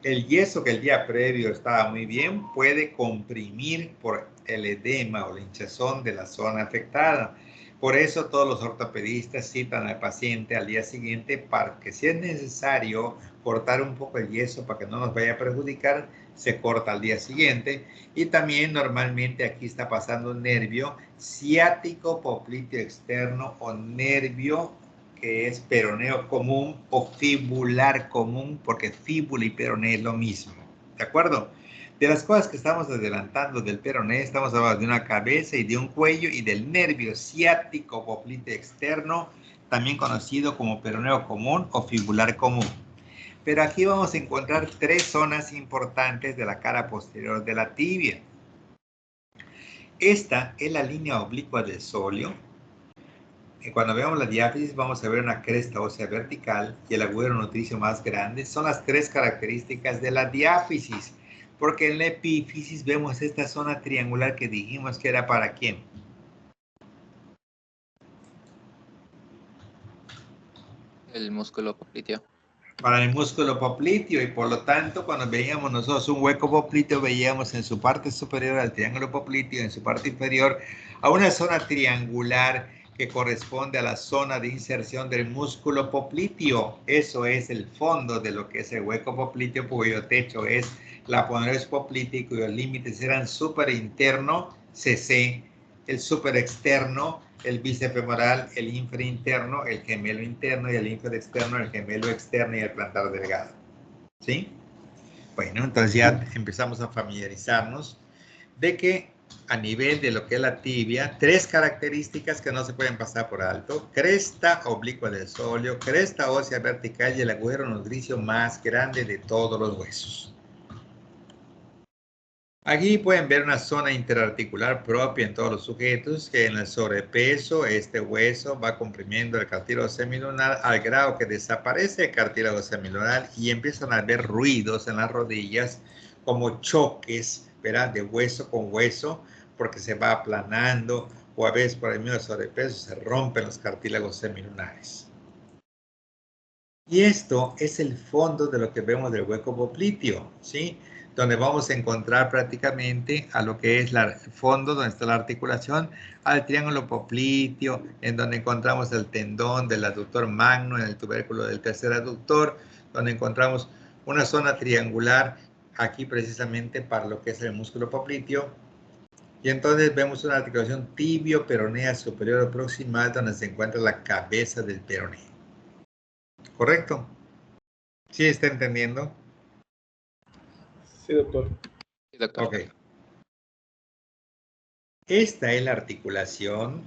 el yeso que el día previo estaba muy bien puede comprimir por el edema o la hinchazón de la zona afectada. Por eso todos los ortopedistas citan al paciente al día siguiente para que, si es necesario cortar un poco el yeso para que no nos vaya a perjudicar, se corta al día siguiente. Y también normalmente aquí está pasando un nervio ciático popliteo externo o nervio que es peroneo común o fibular común, porque fíbula y peroné es lo mismo, ¿de acuerdo? De las cosas que estamos adelantando del peroné, estamos hablando de una cabeza y de un cuello y del nervio ciático popliteo externo, también conocido como peroneo común o fibular común. Pero aquí vamos a encontrar tres zonas importantes de la cara posterior de la tibia. Esta es la línea oblicua del sóleo. Cuando veamos la diáfisis vamos a ver una cresta ósea vertical y el agujero nutricio más grande. Son las tres características de la diáfisis, porque en la epífisis vemos esta zona triangular que dijimos que era ¿para quién? El músculo popliteo. Para el músculo popliteo, y por lo tanto cuando veíamos nosotros un hueco popliteo veíamos en su parte superior al triángulo popliteo, en su parte inferior a una zona triangular que corresponde a la zona de inserción del músculo popliteo. Eso es el fondo de lo que es el hueco popliteo, cuyo techo es la aponeursis poplitea, cuyos límites eran súper interno, CC, el súper externo, el bíceps femoral, el infrainterno, el gemelo interno y el infraexterno, el gemelo externo y el plantar delgado. ¿Sí? Bueno, entonces ya empezamos a familiarizarnos de que a nivel de lo que es la tibia, tres características que no se pueden pasar por alto: cresta oblicua del sóleo, cresta ósea vertical y el agujero nutricio más grande de todos los huesos. Aquí pueden ver una zona interarticular propia en todos los sujetos, que en el sobrepeso este hueso va comprimiendo el cartílago semilunar al grado que desaparece el cartílago semilunar y empiezan a haber ruidos en las rodillas como choques, ¿verdad?, de hueso con hueso, porque se va aplanando, o a veces por el mismo sobrepeso se rompen los cartílagos semilunares. Y esto es el fondo de lo que vemos del hueco popliteo, ¿sí?, donde vamos a encontrar prácticamente a lo que es el fondo, donde está la articulación, al triángulo popliteo, en donde encontramos el tendón del aductor magno, en el tubérculo del tercer aductor, donde encontramos una zona triangular aquí precisamente para lo que es el músculo popliteo. Y entonces vemos una articulación tibio-peronea superior o proximal, donde se encuentra la cabeza del peroné. ¿Correcto? ¿Sí está entendiendo? Sí, doctor. Sí, doctor. Ok. Esta es la articulación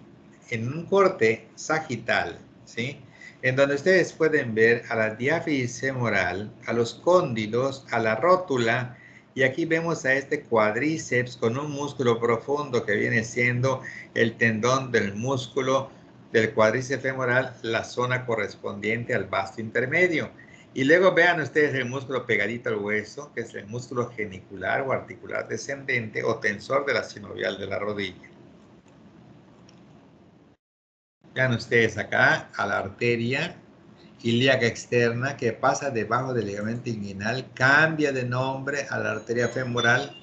en un corte sagital, ¿sí?, en donde ustedes pueden ver a la diáfisis femoral, a los cóndilos, a la rótula, y aquí vemos a este cuádriceps con un músculo profundo que viene siendo el tendón del músculo del cuádriceps femoral, la zona correspondiente al vasto intermedio. Y luego vean ustedes el músculo pegadito al hueso, que es el músculo genicular o articular descendente o tensor de la sinovial de la rodilla. Vean ustedes acá a la arteria ilíaca externa que pasa debajo del ligamento inguinal, cambia de nombre a la arteria femoral,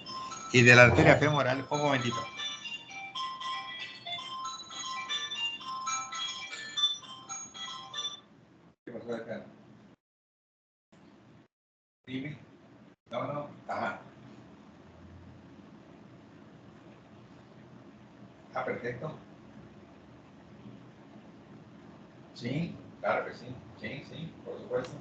y de la arteria femoral, un momentito. ¿Qué pasó acá? Dime. No, ajá. Ah, perfecto. Sí, claro que sí. Sí, por supuesto.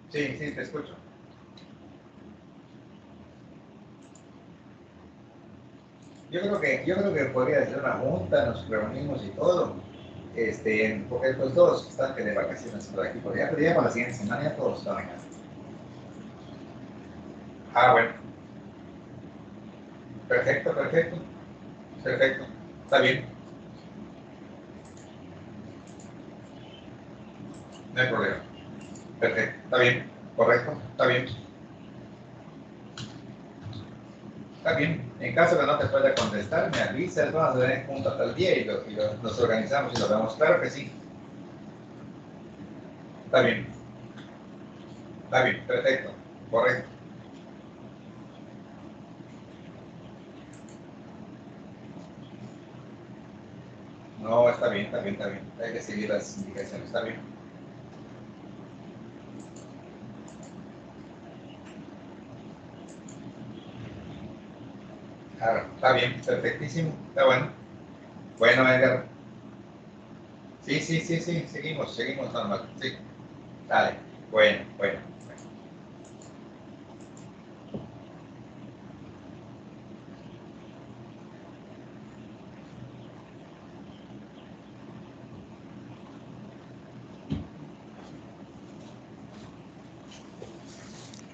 Sí, te escucho. Yo creo que podría ser una junta, nos reunimos y todo. Porque pues todos están de vacaciones por aquí, por allá, pero ya para la siguiente semana ya todos están acá. Ah, bueno. Perfecto. Está bien. No hay problema. Perfecto. Está bien. Correcto. Está bien. Está bien. En caso de que no te pueda contestar, me avisas, vamos a ver juntos hasta el día y nos organizamos y lo vemos. Claro que sí. Está bien. Perfecto. Correcto. No, está bien. Hay que seguir las indicaciones. Está bien. Claro, está bien, perfectísimo, está bueno. Bueno, Edgar. Sí, seguimos normal, sí. Dale, bueno.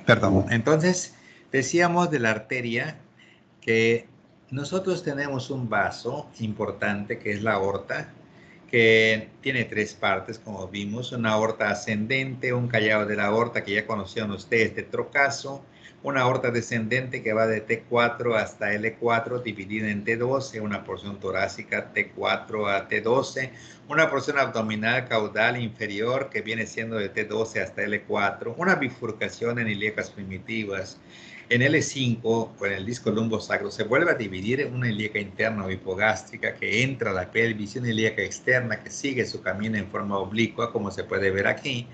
Perdón. Entonces, decíamos de la arteria que nosotros tenemos un vaso importante que es la aorta, que tiene 3 partes, como vimos, una aorta ascendente, un callado de la aorta que ya conocieron ustedes de trocazo, una aorta descendente que va de T4 hasta L4, dividida en T12, una porción torácica T4 a T12, una porción abdominal caudal inferior que viene siendo de T12 hasta L4, una bifurcación en ilíacas primitivas. En L5, con el disco lumbosacro, se vuelve a dividir en una ilíaca interna o hipogástrica que entra a la pelvis y una ilíaca externa que sigue su camino en forma oblicua, como se puede ver aquí,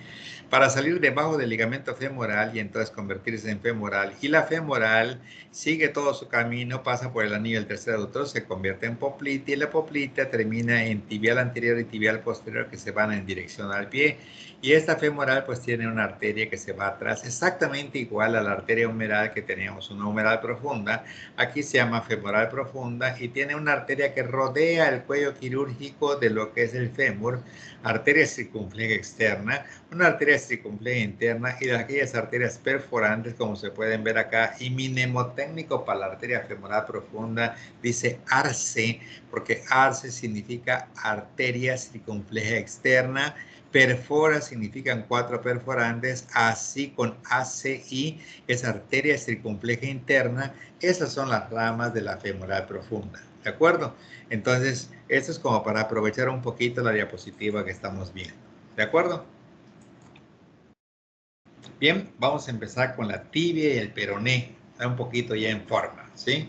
para salir debajo del ligamento femoral y entonces convertirse en femoral. Y la femoral sigue todo su camino, pasa por el anillo del tercer aductor, se convierte en poplita y la poplita termina en tibial anterior y tibial posterior que se van en dirección al pie. Y esta femoral pues tiene una arteria que se va atrás, exactamente igual a la arteria humeral que teníamos, una humeral profunda. Aquí se llama femoral profunda y tiene una arteria que rodea el cuello quirúrgico de lo que es el fémur, arteria circunfleja externa, una arteria circunfleja interna y de aquellas arterias perforantes como se pueden ver acá. Y mi mnemotécnico para la arteria femoral profunda dice arce, porque arce significa arteria circunfleja externa, perfora significan 4 perforantes, así con ACI es arteria circunfleja interna. Esas son las ramas de la femoral profunda, ¿de acuerdo? Entonces, esto es como para aprovechar un poquito la diapositiva que estamos viendo, ¿de acuerdo? Bien, vamos a empezar con la tibia y el peroné, un poquito ya en forma, ¿sí?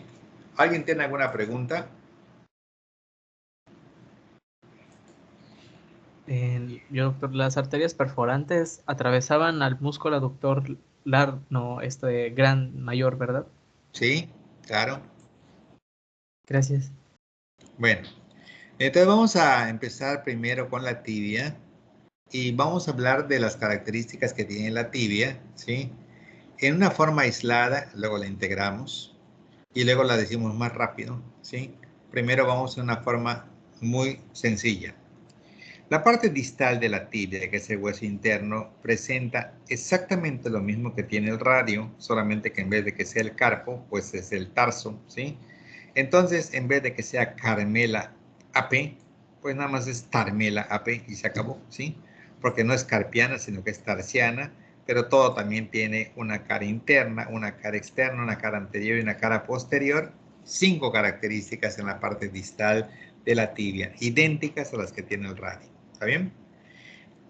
¿Alguien tiene alguna pregunta? Doctor, las arterias perforantes atravesaban al músculo aductor gran mayor, ¿verdad? Sí, claro. Gracias. Bueno, entonces vamos a empezar primero con la tibia y vamos a hablar de las características que tiene la tibia, ¿sí? En una forma aislada, luego la integramos y luego la decimos más rápido, ¿sí? Primero vamos a una forma muy sencilla. La parte distal de la tibia, que es el hueso interno, presenta exactamente lo mismo que tiene el radio, solamente que en vez de que sea el carpo, pues es el tarso, ¿sí? Entonces, en vez de que sea Carmela AP, pues nada más es Tarmela AP y se acabó, ¿sí? Porque no es carpiana, sino que es tarsiana, pero todo también tiene una cara interna, una cara externa, una cara anterior y una cara posterior. 5 características en la parte distal de la tibia, idénticas a las que tiene el radio. ¿Está bien?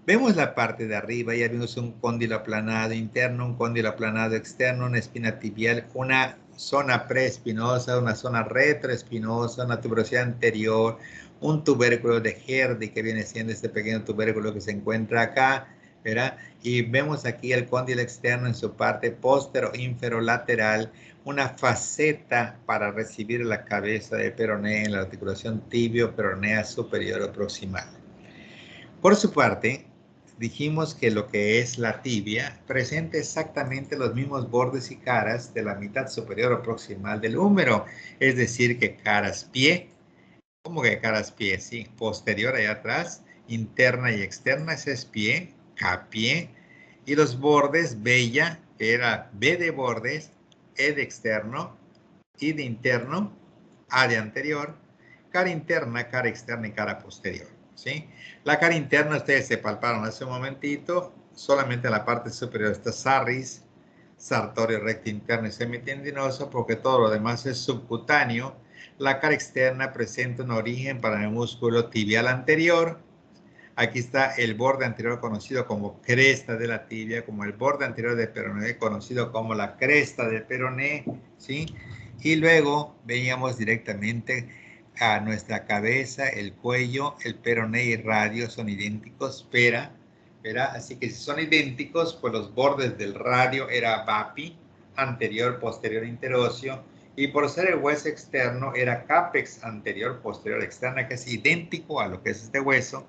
Vemos la parte de arriba, ya vimos un cóndilo aplanado interno, un cóndilo aplanado externo, una espina tibial, una zona preespinosa, una zona retroespinosa, una tuberosidad anterior, un tubérculo de Herdy que viene siendo este pequeño tubérculo que se encuentra acá, ¿verdad? Y vemos aquí el cóndilo externo en su parte postero-inferolateral, una faceta para recibir la cabeza de peroné en la articulación tibio-peronea superior o proximal. Por su parte, dijimos que lo que es la tibia presenta exactamente los mismos bordes y caras de la mitad superior o proximal del húmero, es decir, que caras pie, ¿cómo que caras pie? Sí, posterior allá atrás, interna y externa, ese es pie, K-pie, y los bordes, bella, que era B de bordes, E de externo, I de interno, A de anterior, cara interna, cara externa y cara posterior, ¿sí? La cara interna ustedes se palparon hace un momentito, solamente en la parte superior está sarris, sartorio recto interno y semitendinoso, porque todo lo demás es subcutáneo. La cara externa presenta un origen para el músculo tibial anterior. Aquí está el borde anterior conocido como cresta de la tibia, como el borde anterior del peroné conocido como la cresta del peroné, ¿sí? Y luego veníamos directamente a nuestra cabeza, el cuello, el peroné y radio son idénticos, ¿verdad? Así que si son idénticos, pues los bordes del radio era VAPI, anterior, posterior, interóseo, Y por ser el hueso externo, era capex anterior, posterior, externa, que es idéntico a lo que es este hueso.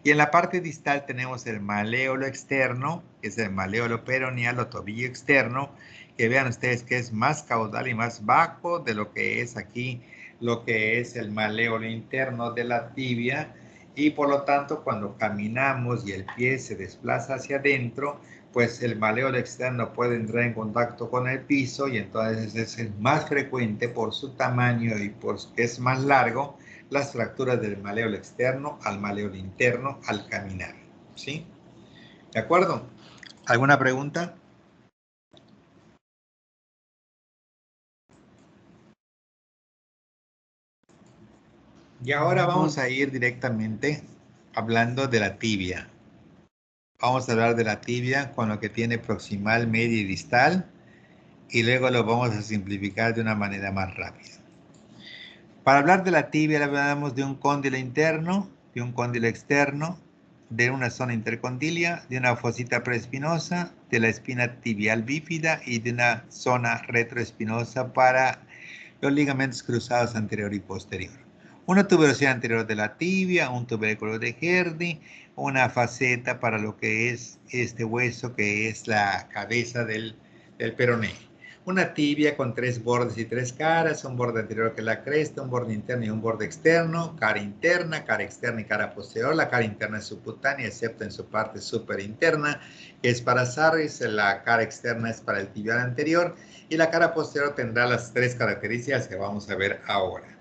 Y en la parte distal tenemos el maléolo externo, que es el maléolo peroneal o tobillo externo, que vean ustedes que es más caudal y más bajo de lo que es aquí, lo que es el maléolo interno de la tibia. Y por lo tanto, cuando caminamos y el pie se desplaza hacia adentro, pues el maléolo externo puede entrar en contacto con el piso y entonces es más frecuente por su tamaño y porque es más largo las fracturas del maléolo externo al maléolo interno al caminar. ¿Sí? ¿De acuerdo? ¿Alguna pregunta? Y ahora vamos a ir directamente hablando de la tibia. Vamos a hablar de la tibia con lo que tiene proximal, media y distal. Y luego lo vamos a simplificar de una manera más rápida. Para hablar de la tibia hablamos de un cóndilo interno, de un cóndilo externo, de una zona intercondilia, de una fosita preespinosa, de la espina tibial bífida y de una zona retroespinosa para los ligamentos cruzados anterior y posterior. Una tuberosidad anterior de la tibia, un tubérculo de Herdy, una faceta para lo que es este hueso que es la cabeza del peroné. Una tibia con 3 bordes y 3 caras, un borde anterior que es la cresta, un borde interno y un borde externo, cara externa y cara posterior. La cara interna es subcutánea, excepto en su parte superinterna, que es para Sarris, la cara externa es para el tibial anterior y la cara posterior tendrá las 3 características que vamos a ver ahora.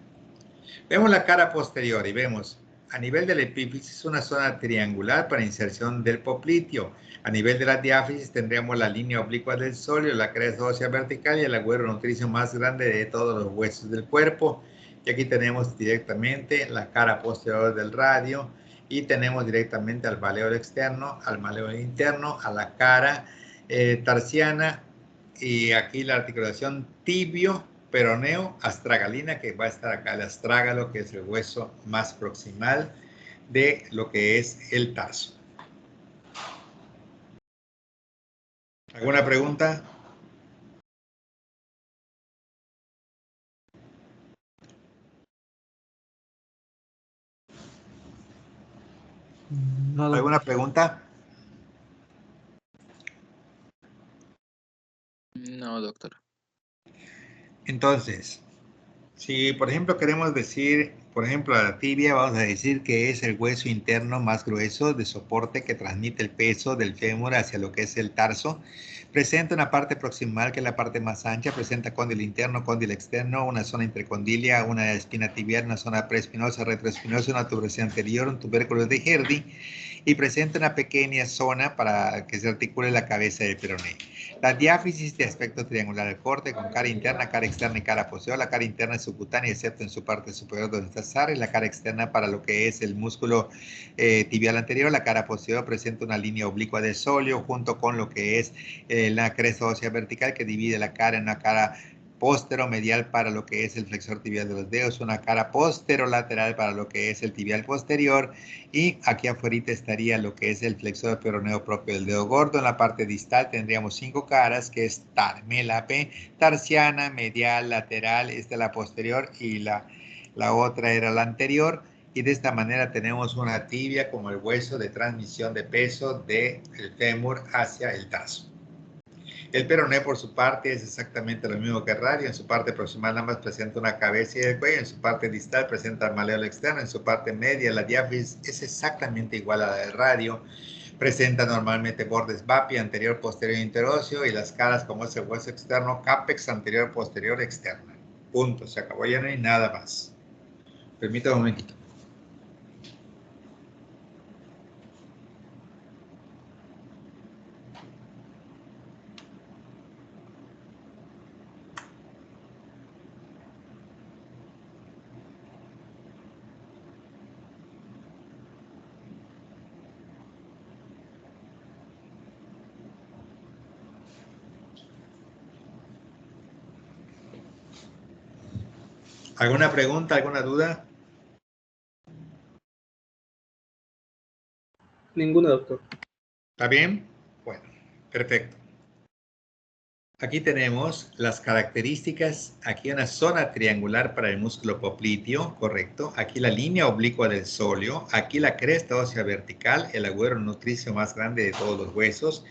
Vemos la cara posterior y vemos a nivel de la epífisis una zona triangular para inserción del popliteo. A nivel de la diáfisis tendríamos la línea oblicua del sóleo, la cresta ósea vertical y el agujero nutricio más grande de todos los huesos del cuerpo. Y aquí tenemos directamente la cara posterior del radio y tenemos directamente al maléolo externo, al maléolo interno, a la cara tarsiana y aquí la articulación tibio peroneo, astragalina, que va a estar acá el astrágalo, que es el hueso más proximal de lo que es el tarso. ¿Alguna pregunta? No, ¿Alguna pregunta? No, doctor. Entonces, si por ejemplo queremos decir, por ejemplo, a la tibia, vamos a decir que es el hueso interno más grueso de soporte que transmite el peso del fémur hacia lo que es el tarso. Presenta una parte proximal que es la parte más ancha, presenta cóndilo interno, cóndilo externo, una zona intercondilia, una espina tibial, una zona preespinosa, retroespinosa, una tuberosidad anterior, un tubérculo de Herdy y presenta una pequeña zona para que se articule la cabeza del peroné. La diáfisis de aspecto triangular del corte con cara interna, cara externa y cara posterior. La cara interna es subcutánea, excepto en su parte superior donde está Sarri. La cara externa para lo que es el músculo tibial anterior. La cara posterior presenta una línea oblicua de sóleo junto con lo que es la cresta ósea vertical que divide la cara en una cara posteromedial para lo que es el flexor tibial de los dedos, una cara posterolateral para lo que es el tibial posterior y aquí afuera estaría lo que es el flexor peroneo propio del dedo gordo. En la parte distal tendríamos 5 caras que es tarmélape, tarsiana, medial, lateral, esta es la posterior y la otra era la anterior. Y de esta manera tenemos una tibia como el hueso de transmisión de peso del fémur hacia el tarso. El peroné, por su parte, es exactamente lo mismo que el radio. En su parte proximal nada más presenta una cabeza y el cuello. En su parte distal presenta el maléolo externo. En su parte media, la diáfisis es exactamente igual a la del radio. Presenta normalmente bordes BAPI, anterior, posterior, interóseo. Y las caras, como es el hueso externo, CAPEX, anterior, posterior, externa. Punto. Se acabó, ya no hay nada más. Permítame un momentito. ¿Alguna pregunta, alguna duda? Ninguna, doctor. ¿Está bien? Bueno, perfecto. Aquí tenemos las características, aquí una zona triangular para el músculo popliteo, correcto. Aquí la línea oblicua del sóleo, aquí la cresta ósea vertical, el agujero nutricio más grande de todos los huesos.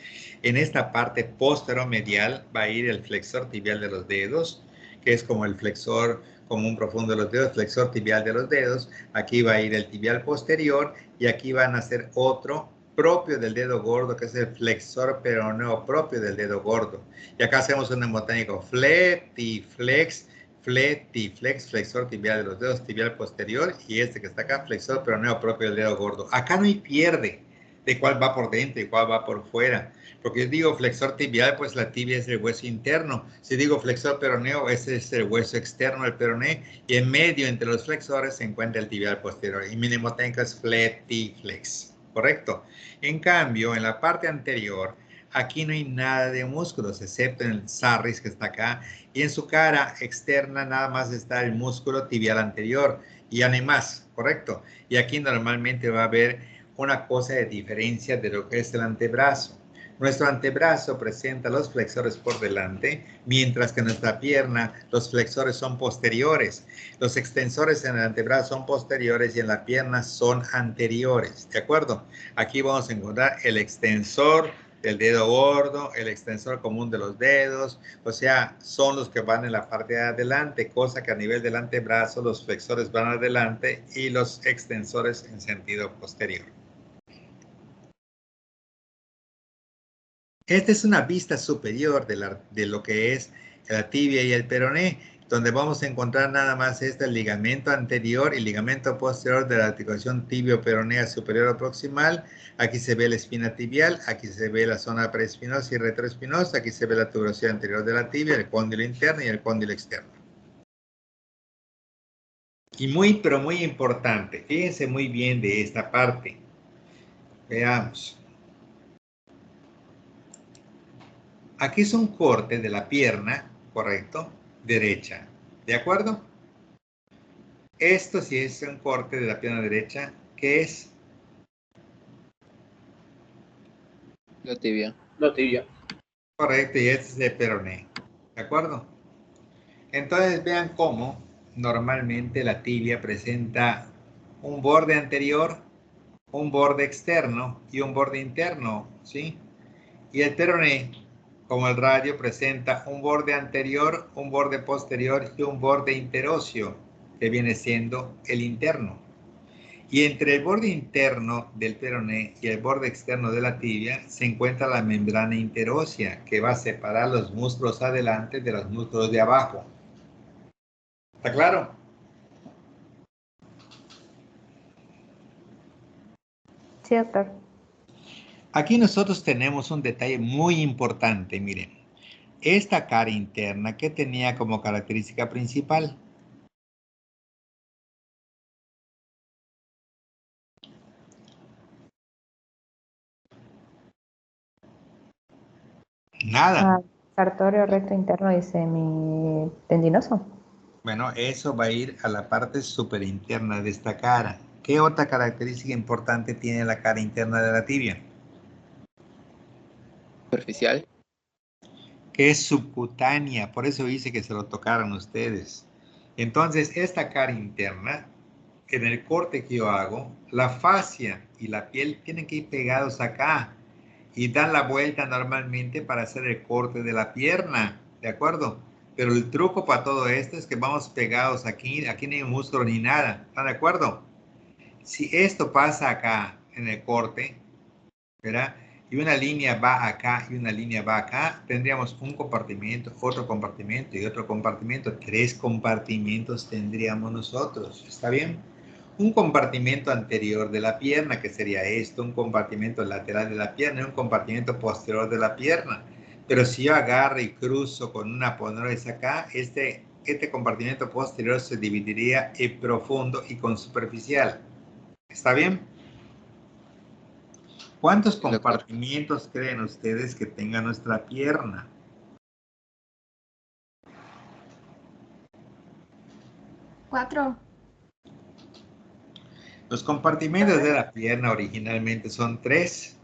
En esta parte posteromedial va a ir el flexor tibial de los dedos, que es como el flexor común profundo de los dedos, flexor tibial de los dedos. Aquí va a ir el tibial posterior y aquí van a ser otro propio del dedo gordo, que es el flexor peroneo propio del dedo gordo. Y acá hacemos un mnemotécnico fletiflex, fletiflex, flexor tibial de los dedos, tibial posterior, y este que está acá, flexor peroneo propio del dedo gordo. Acá no hay pierde de cuál va por dentro y cuál va por fuera. Porque yo digo flexor tibial, pues la tibia es el hueso interno. Si digo flexor peroneo, ese es el hueso externo del peroné, y en medio entre los flexores se encuentra el tibial posterior. Y mi mnemotécnico es fletiflex, ¿correcto? En cambio, en la parte anterior, aquí no hay nada de músculos, excepto en el sarris que está acá. Y en su cara externa nada más está el músculo tibial anterior. Y ya no hay más, ¿correcto? Y aquí normalmente va a haber una cosa de diferencia de lo que es el antebrazo. Nuestro antebrazo presenta los flexores por delante, mientras que nuestra pierna, los flexores son posteriores. Los extensores en el antebrazo son posteriores y en la pierna son anteriores, ¿de acuerdo? Aquí vamos a encontrar el extensor del dedo gordo, el extensor común de los dedos, o sea, son los que van en la parte de adelante, cosa que a nivel del antebrazo los flexores van adelante y los extensores en sentido posterior. Esta es una vista superior de lo que es la tibia y el peroné, donde vamos a encontrar nada más el ligamento anterior y ligamento posterior de la articulación tibio-peronea superior o proximal. Aquí se ve la espina tibial, aquí se ve la zona preespinosa y retroespinosa, aquí se ve la tuberosidad anterior de la tibia, el cóndilo interno y el cóndilo externo. Y muy, pero muy importante, fíjense muy bien de esta parte. Veamos. Aquí es un corte de la pierna, correcto, derecha, ¿de acuerdo? Esto sí es un corte de la pierna derecha, ¿qué es? La tibia. La tibia. Correcto, y este es el peroné, ¿de acuerdo? Entonces vean cómo normalmente la tibia presenta un borde anterior, un borde externo y un borde interno, ¿sí? Y el peroné, como el radio, presenta un borde anterior, un borde posterior y un borde interóseo, que viene siendo el interno. Y entre el borde interno del peroné y el borde externo de la tibia se encuentra la membrana interósea, que va a separar los músculos adelante de los músculos de abajo. ¿Está claro? Sí, doctor. Aquí nosotros tenemos un detalle muy importante, miren. Esta cara interna, ¿qué tenía como característica principal? Nada. Sartorio recto interno y semitendinoso. Bueno, eso va a ir a la parte superinterna de esta cara. ¿Qué otra característica importante tiene la cara interna de la tibia? Superficial. Que es subcutánea, por eso dice que se lo tocaron ustedes. Entonces, esta cara interna, en el corte que yo hago, la fascia y la piel tienen que ir pegados acá y dan la vuelta normalmente para hacer el corte de la pierna, ¿de acuerdo? Pero el truco para todo esto es que vamos pegados aquí, aquí no hay músculo ni nada, ¿están de acuerdo? Si esto pasa acá en el corte, ¿verdad? Y una línea va acá y una línea va acá, tendríamos un compartimento, otro compartimento y otro compartimento. 3 compartimentos tendríamos nosotros, ¿está bien? Un compartimento anterior de la pierna, que sería esto, un compartimento lateral de la pierna y un compartimento posterior de la pierna. Pero si yo agarro y cruzo con una ponerosa acá, este compartimento posterior se dividiría en profundo y con superficial. ¿Está bien? ¿Cuántos compartimientos creen ustedes que tenga nuestra pierna? ¿4? Los compartimentos de la pierna originalmente son 3.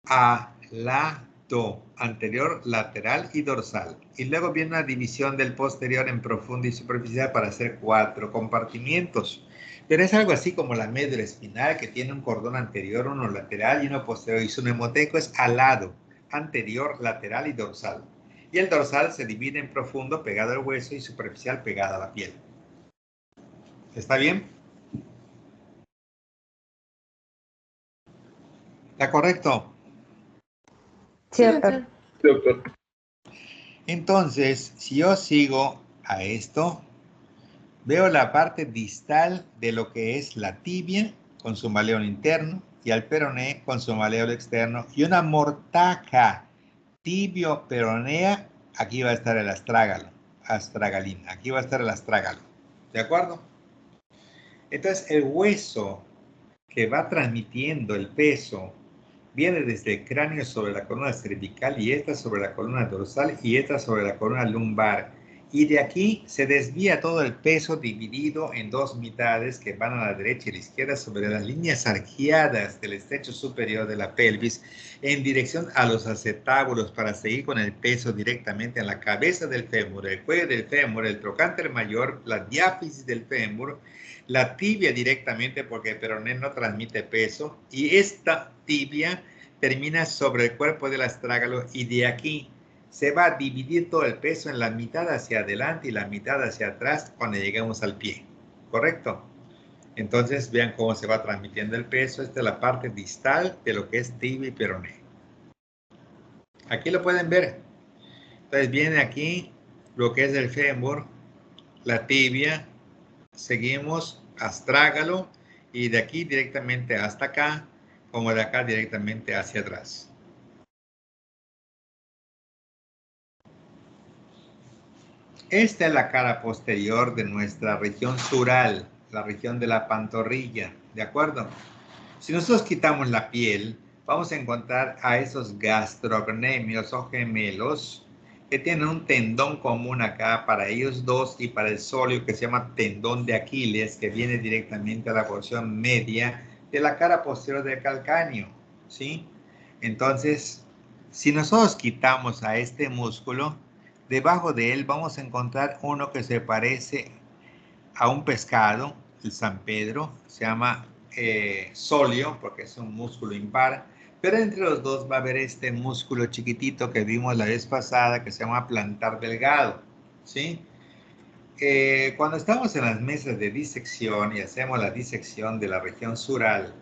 Alato. recto anterior, lateral y dorsal. Y luego viene una división del posterior en profundo y superficial para hacer 4 compartimientos. Pero es algo así como la médula espinal, que tiene un cordón anterior, uno lateral y uno posterior. Y su neumoteco es alado, anterior, lateral y dorsal. Y el dorsal se divide en profundo, pegado al hueso, y superficial, pegado a la piel. ¿Está bien? ¿Está correcto? Sí, doctor. Doctor. Entonces, si yo sigo a esto, veo la parte distal de lo que es la tibia con su maleolo interno y al peroné con su maleolo externo y una mortaja tibio-peronea. Aquí va a estar el astrágalo, astragalina. Aquí va a estar el astrágalo. ¿De acuerdo? Entonces, el hueso que va transmitiendo el peso viene desde el cráneo sobre la columna cervical y esta sobre la columna dorsal y esta sobre la columna lumbar. Y de aquí se desvía todo el peso dividido en 2 mitades que van a la derecha y la izquierda sobre las líneas arqueadas del estrecho superior de la pelvis en dirección a los acetábulos para seguir con el peso directamente en la cabeza del fémur, el cuello del fémur, el trocánter mayor, la diáfisis del fémur, la tibia directamente porque el peroné no transmite peso y esta tibia termina sobre el cuerpo del astrágalo y de aquí se va a dividir todo el peso en la mitad hacia adelante y la mitad hacia atrás cuando lleguemos al pie. ¿Correcto? Entonces vean cómo se va transmitiendo el peso. Esta es la parte distal de lo que es tibia y peroné. Aquí lo pueden ver. Entonces viene aquí lo que es el fémur, la tibia, seguimos astrágalo y de aquí directamente hasta acá, como de acá directamente hacia atrás. Esta es la cara posterior de nuestra región sural, la región de la pantorrilla, ¿de acuerdo? Si nosotros quitamos la piel, vamos a encontrar a esos gastrocnemios o gemelos que tienen un tendón común acá para ellos dos y para el sóleo que se llama tendón de Aquiles, que viene directamente a la porción media de la cara posterior del calcáneo, ¿sí? Entonces, si nosotros quitamos a este músculo, debajo de él vamos a encontrar uno que se parece a un pescado, el San Pedro, se llama sóleo porque es un músculo impar, pero entre los dos va a haber este músculo chiquitito que vimos la vez pasada que se llama plantar delgado, ¿sí? Cuando estamos en las mesas de disección y hacemos la disección de la región sural,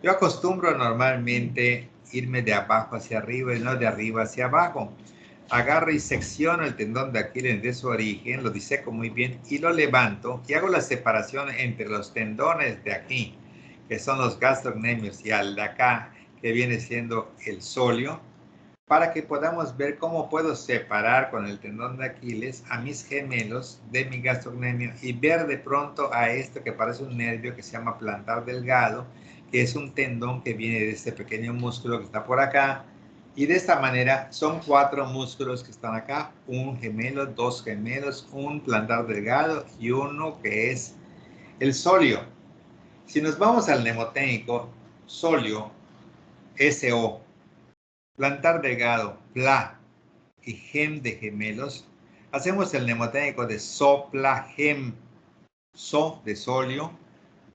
yo acostumbro normalmente irme de abajo hacia arriba y no de arriba hacia abajo. Agarro y secciono el tendón de Aquiles de su origen, lo diseco muy bien y lo levanto y hago la separación entre los tendones de aquí, que son los gastrocnemios, y al de acá, que viene siendo el sóleo, para que podamos ver cómo puedo separar con el tendón de Aquiles a mis gemelos de mi gastrocnemio y ver de pronto a esto que parece un nervio que se llama plantar delgado, que es un tendón que viene de este pequeño músculo que está por acá. Y de esta manera son 4 músculos que están acá, un gemelo, 2 gemelos, un plantar delgado y uno que es el sóleo. Si nos vamos al mnemotécnico, sóleo, SO, plantar delgado, PLA y gem de gemelos, hacemos el mnemotécnico de SO-PLA-GEM, SO de sóleo,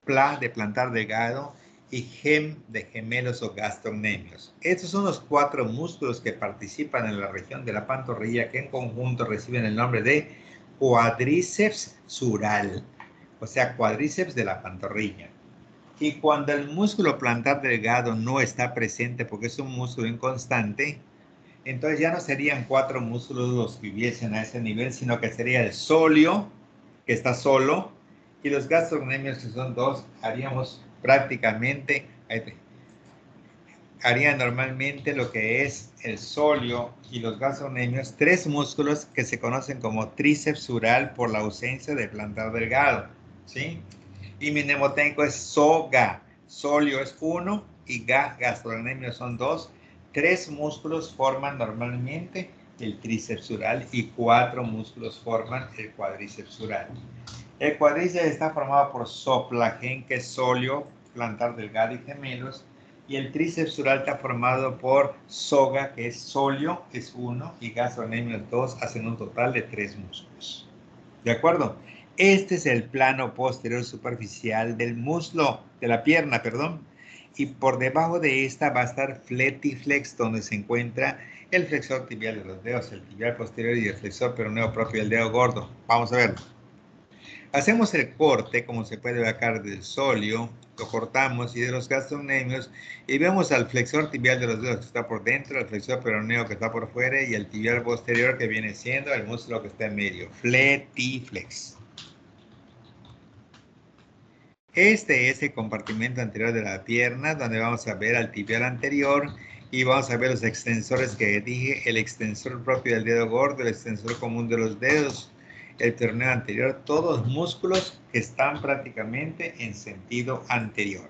PLA de plantar delgado y gem de gemelos o gastrocnemios. Estos son los 4 músculos que participan en la región de la pantorrilla que en conjunto reciben el nombre de cuádriceps sural, o sea, cuádriceps de la pantorrilla. Y cuando el músculo plantar delgado no está presente porque es un músculo inconstante, entonces ya no serían 4 músculos los que hubiesen a ese nivel, sino que sería el sóleo, que está solo, y los gastrocnemios, que son 2, haríamos prácticamente, harían normalmente lo que es el sóleo y los gastrocnemios, 3 músculos que se conocen como tríceps sural por la ausencia de plantar delgado, ¿sí? Y mi mnemotécnico es SO-GA, sóleo es 1 y GA, gastrocnemio, son 2. 3 músculos forman normalmente el tríceps sural y 4 músculos forman el cuádriceps sural. El cuádriceps está formado por SO-PLA-GEM, que es sóleo, plantar delgado y gemelos, Y el tríceps sural está formado por soga, que es solio, es 1, y gastrocnemios 2, hacen un total de 3 músculos. ¿De acuerdo? Este es el plano posterior superficial del muslo, de la pierna, perdón. Y por debajo de esta va a estar fletiflex, donde se encuentra el flexor tibial de los dedos, el tibial posterior y el flexor peroneo propio del dedo gordo. Vamos a verlo. Hacemos el corte, como se puede ver acá, del solio, lo cortamos, y de los gastrocnemios, y vemos al flexor tibial de los dedos que está por dentro, el flexor peroneo que está por fuera, y el tibial posterior que viene siendo el músculo que está en medio, fletiflex. Este es el compartimento anterior de la pierna, donde vamos a ver al tibial anterior, y vamos a ver los extensores que dije, el extensor propio del dedo gordo, el extensor común de los dedos, el peroneo anterior, todos músculos que están prácticamente en sentido anterior.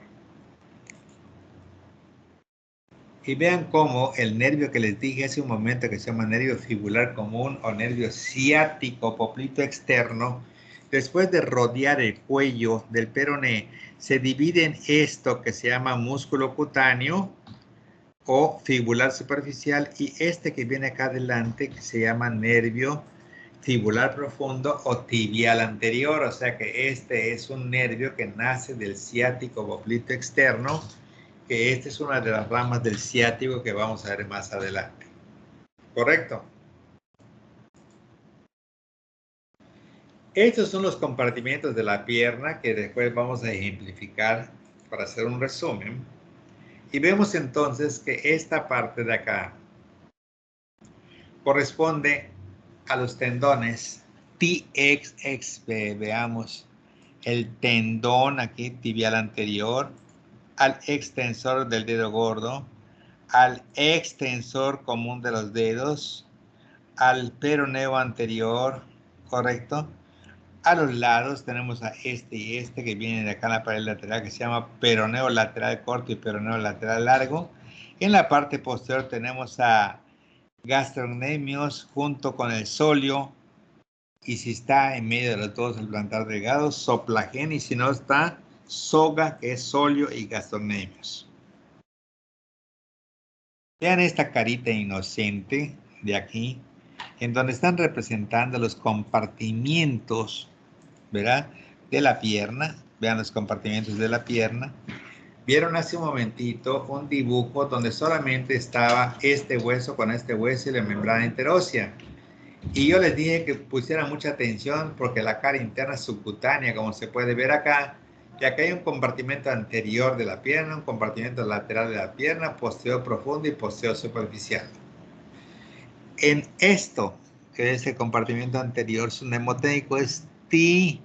Y vean cómo el nervio que les dije hace un momento, que se llama nervio fibular común o nervio ciático poplito externo, después de rodear el cuello del peroné, se divide en esto que se llama músculo cutáneo o fibular superficial, y este que viene acá adelante que se llama nervio fibular profundo o tibial anterior. O sea que este es un nervio que nace del ciático poplito externo, que esta es una de las ramas del ciático que vamos a ver más adelante. ¿Correcto? Estos son los compartimentos de la pierna que después vamos a ejemplificar para hacer un resumen. Y vemos entonces que esta parte de acá corresponde a los tendones TXXB. Veamos el tendón aquí tibial anterior, al extensor del dedo gordo, al extensor común de los dedos, al peroneo anterior, ¿correcto? A los lados tenemos a este y este que vienen de acá en la pared lateral, que se llama peroneo lateral corto y peroneo lateral largo. En la parte posterior tenemos a gastrocnemios junto con el solio, y si está en medio de los dos el plantar delgado, soplagén, y si no está soga, que es solio y gastrocnemios. Vean esta carita inocente de aquí, en donde están representando los compartimientos, ¿verdad?, de la pierna. Vean los compartimientos de la pierna. Vieron hace un momentito un dibujo donde solamente estaba este hueso con este hueso y la membrana interósea. Y yo les dije que pusieran mucha atención porque la cara interna es subcutánea, como se puede ver acá. Y acá hay un compartimento anterior de la pierna, un compartimento lateral de la pierna, posterior profundo y posterior superficial. En esto, que es el compartimento anterior, su mnemotécnico es TXXP,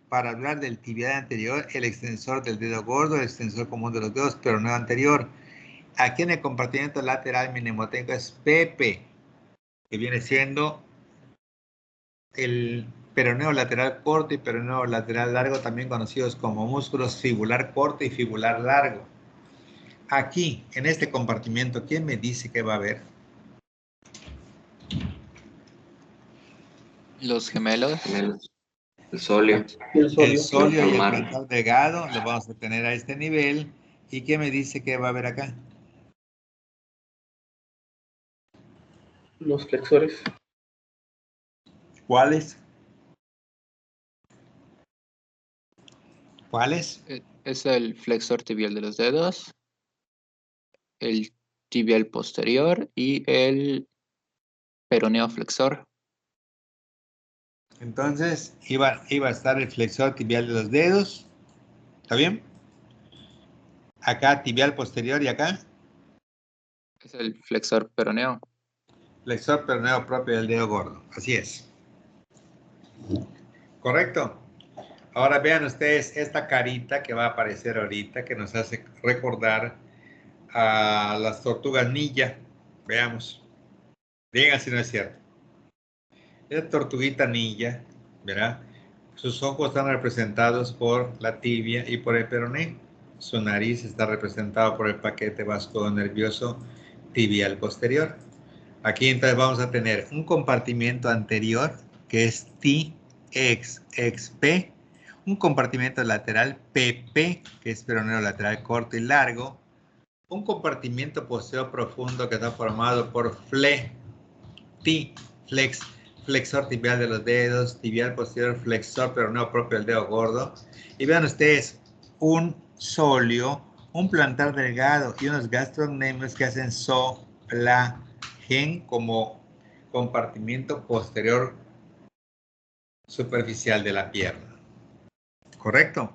para hablar del tibial anterior, el extensor del dedo gordo, el extensor común de los dedos, peroneo anterior. Aquí en el compartimento lateral, mi mnemotécnico es PP, que viene siendo el peroneo lateral corto y peroneo lateral largo, también conocidos como músculos fibular corto y fibular largo. Aquí, en este compartimento, ¿quién me dice que va a haber? Los gemelos. El solio. El solio y el plantar delgado lo vamos a tener a este nivel. ¿Y qué me dice que va a haber acá? Los flexores. ¿Cuáles? ¿Cuáles? Es el flexor tibial de los dedos, el tibial posterior y el peroneo flexor. Entonces, iba a estar el flexor tibial de los dedos. ¿Está bien? Acá tibial posterior y acá. Es el flexor peroneo. Flexor peroneo propio del dedo gordo. Así es. ¿Correcto? Ahora vean ustedes esta carita que va a aparecer ahorita, que nos hace recordar a las tortugas ninja. Veamos. Digan si no es cierto. Esta tortuguita ninja, ¿verdad? Sus ojos están representados por la tibia y por el peroné. Su nariz está representado por el paquete vasculonervioso tibial posterior. Aquí entonces vamos a tener un compartimento anterior que es TXXP, un compartimento lateral PP, que es peroneo lateral corto y largo, un compartimento posterior profundo que está formado por flexor tibial de los dedos, tibial posterior, flexor peroneo propio del dedo gordo. Y vean ustedes, un sóleo, un plantar delgado y unos gastrocnemios que hacen soplagen como compartimento posterior superficial de la pierna. ¿Correcto?